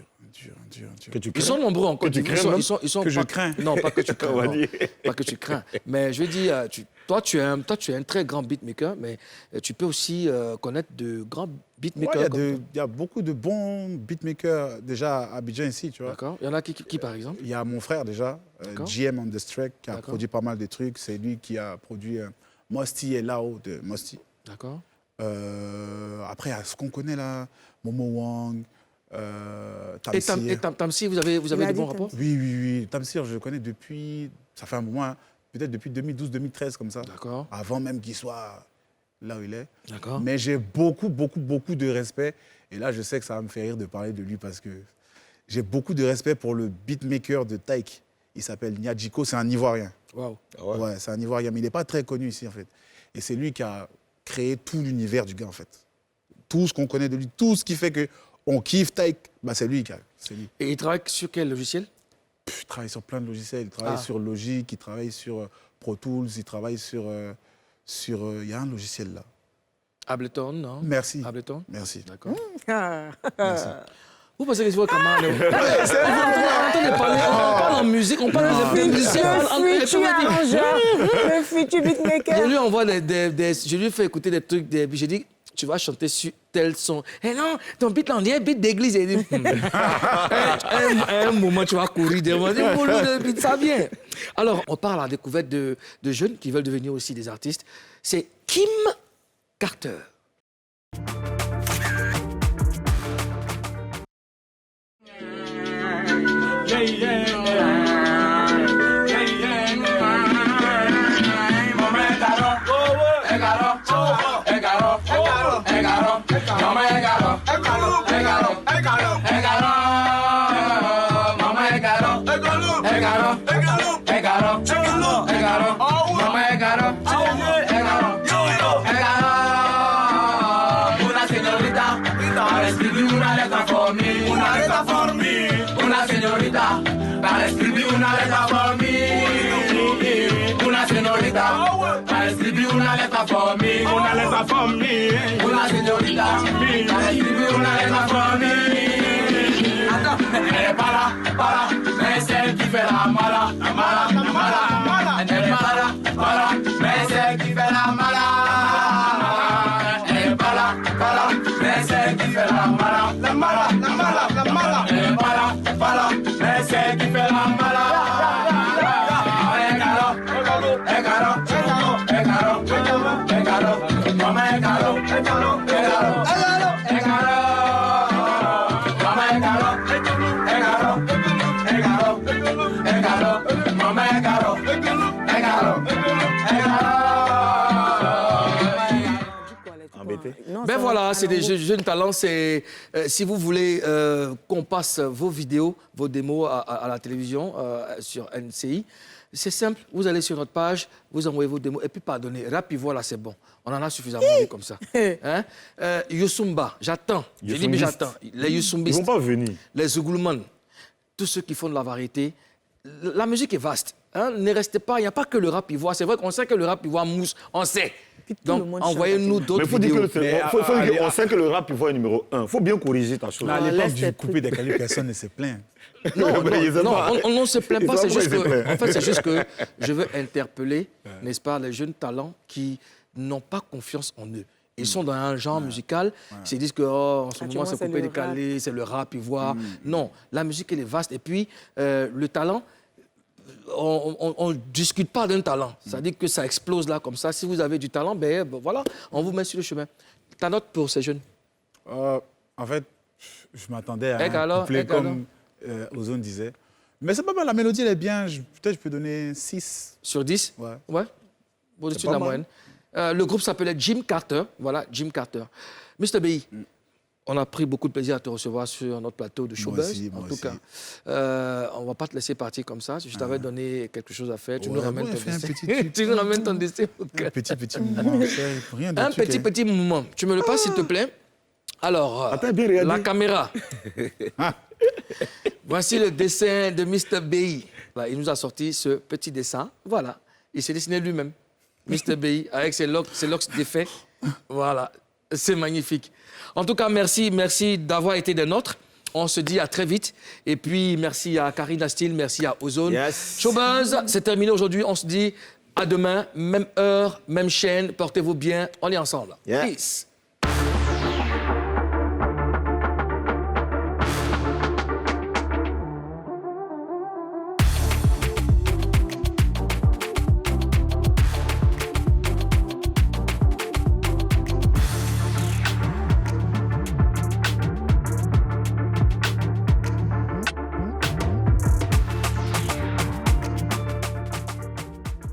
Speaker 3: Que tu
Speaker 1: Ils sont nombreux en Côte d'Ivoire. Ils sont
Speaker 5: Que je
Speaker 1: pas-
Speaker 5: crains.
Speaker 1: Non, pas que tu crains.
Speaker 3: On va
Speaker 1: non.
Speaker 3: dire.
Speaker 1: Pas que tu crains. Mais je veux dire, toi, tu es un très grand beatmaker, mais tu peux aussi connaître de grands
Speaker 5: Ouais,
Speaker 1: beatmakers.
Speaker 5: il y a beaucoup de bons beatmakers déjà à Abidjan ici, tu vois.
Speaker 1: D'accord. Il y en a qui par exemple?
Speaker 5: Il y a mon frère déjà,
Speaker 1: D'accord.
Speaker 5: GM on the Track, qui a
Speaker 1: D'accord.
Speaker 5: produit pas mal de trucs. C'est lui qui a produit Mosti et Lao de Mosti.
Speaker 1: D'accord.
Speaker 5: Après, il y a ce qu'on connaît là, Momo Wang,
Speaker 1: Et
Speaker 5: Tamsir.
Speaker 1: Tamsi, vous avez
Speaker 2: Il a
Speaker 1: de
Speaker 2: dit
Speaker 1: bons rapports?
Speaker 5: Oui. Tamsir, je le connais depuis, ça fait un moment, hein, peut-être depuis 2012-2013 comme ça.
Speaker 1: D'accord.
Speaker 5: Avant même qu'il soit là où il est.
Speaker 1: D'accord.
Speaker 5: Mais j'ai beaucoup de respect. Et là, je sais que ça va me faire rire de parler de lui parce que j'ai beaucoup de respect pour le beatmaker de Taïk. Il s'appelle Nyadjiko, c'est un Ivoirien.
Speaker 1: Waouh.
Speaker 5: Ouais, c'est un Ivoirien, mais il n'est pas très connu ici, en fait. Et c'est lui qui a créé tout l'univers du gars, en fait. Tout ce qu'on connaît de lui, tout ce qui fait qu'on kiffe Taïk, bah, c'est lui. C'est lui.
Speaker 1: Et il travaille sur quel logiciel?
Speaker 5: Il travaille sur plein de logiciels. Il travaille sur Logic, il travaille sur Pro Tools, il travaille sur... il y a un logiciel là.
Speaker 1: Ableton, non?
Speaker 5: Merci.
Speaker 1: Ableton?
Speaker 5: Merci.
Speaker 1: D'accord.
Speaker 5: Merci.
Speaker 1: Vous pensez que je vois comment on parle en musique, on parle de musiciens.
Speaker 2: Le futur arrangeur, le futur beatmaker.
Speaker 1: Je lui envoie je lui fais écouter des trucs, j'ai dit, tu vas chanter sur tel son. Eh non, ton beat là, on dirait beat d'église. Il dit, un moment, tu vas courir devant. Je dis, le beat, ça vient. Alors, on parle à la découverte de jeunes qui veulent devenir aussi des artistes. C'est Kim Carter.
Speaker 6: Una señorita
Speaker 11: señorita for me. Una letra for me. Una señorita for me. Una letra for me. Elle est pas là, mais c'est elle qui fait la mala, la mala, la mala, la mala. Elle est pas là, mais c'est elle qui fait la mala. Elle est pas là, mais c'est elle qui fait la mala, la mala, la mala, la mala. Elle est pas là, mais c'est elle qui fait la mala.
Speaker 1: Ben voilà, c'est des jeunes talents. Si vous voulez qu'on passe vos vidéos, vos démos à la télévision sur NCI, c'est simple. Vous allez sur notre page, vous envoyez vos démos et puis pardonnez. Rap, voilà, c'est bon. On en a suffisamment vu comme ça. Hein? Youssoumba, j'attends. Je dis, mais j'attends. Les Youssumbistes.
Speaker 3: Ils vont pas venir.
Speaker 1: Les Zougoulman, tous ceux qui font de la variété. La musique est vaste. Hein? Ne restez pas, il n'y a pas que le rap ivoire. C'est vrai qu'on sait que le rap ivoire mousse, on sait. Donc, envoyez-nous d'autres vidéos.
Speaker 3: On sait que le rap ivoire est numéro 1. Il faut bien corriger ta chose.
Speaker 5: À l'époque du coupé des calibres, personne ne se plaint.
Speaker 1: Non, on ne se plaint pas. C'est juste que, en fait, c'est juste que je veux interpeller, n'est-ce pas, les jeunes talents qui n'ont pas confiance en eux. Ils sont dans un genre musical, ils se disent que en ce moment, c'est coupé décalé, c'est le rap ivoire. Non, la musique, elle est vaste. Et puis, le talent, on ne discute pas d'un talent. C'est-à-dire que ça explose là, comme ça. Si vous avez du talent, ben voilà, on vous met sur le chemin. Ta note pour ces jeunes?
Speaker 5: En fait, je m'attendais à un couplet comme Ozone disait. Mais c'est pas mal, la mélodie, elle est bien. Peut-être je peux donner 6.
Speaker 1: Sur 10? Ouais. Au-dessus de la moyenne. Le groupe s'appelait Jim Carter. Voilà, Jim Carter. Mr. B.I., on a pris beaucoup de plaisir à te recevoir sur notre plateau de Showbuzz. En tout cas, on ne va pas te laisser partir comme ça. Je t'avais donné quelque chose à faire. Tu nous ramènes ton dessin. Tu nous ramènes ton dessin.
Speaker 5: Un petit moment. Rien de
Speaker 1: un petit moment. Tu me le passes, s'il te plaît? Alors, la caméra. Voici le dessin de Mr. B.I. Il nous a sorti ce petit dessin. Voilà. Il s'est dessiné lui-même. Mr. B.I. avec ses locks défaits. Voilà. C'est magnifique. En tout cas, merci d'avoir été des nôtres. On se dit à très vite. Et puis, merci à Karina Steele, merci à Ozone. Showbuzz, c'est terminé aujourd'hui. On se dit à demain, même heure, même chaîne. Portez-vous bien. On est ensemble. Peace.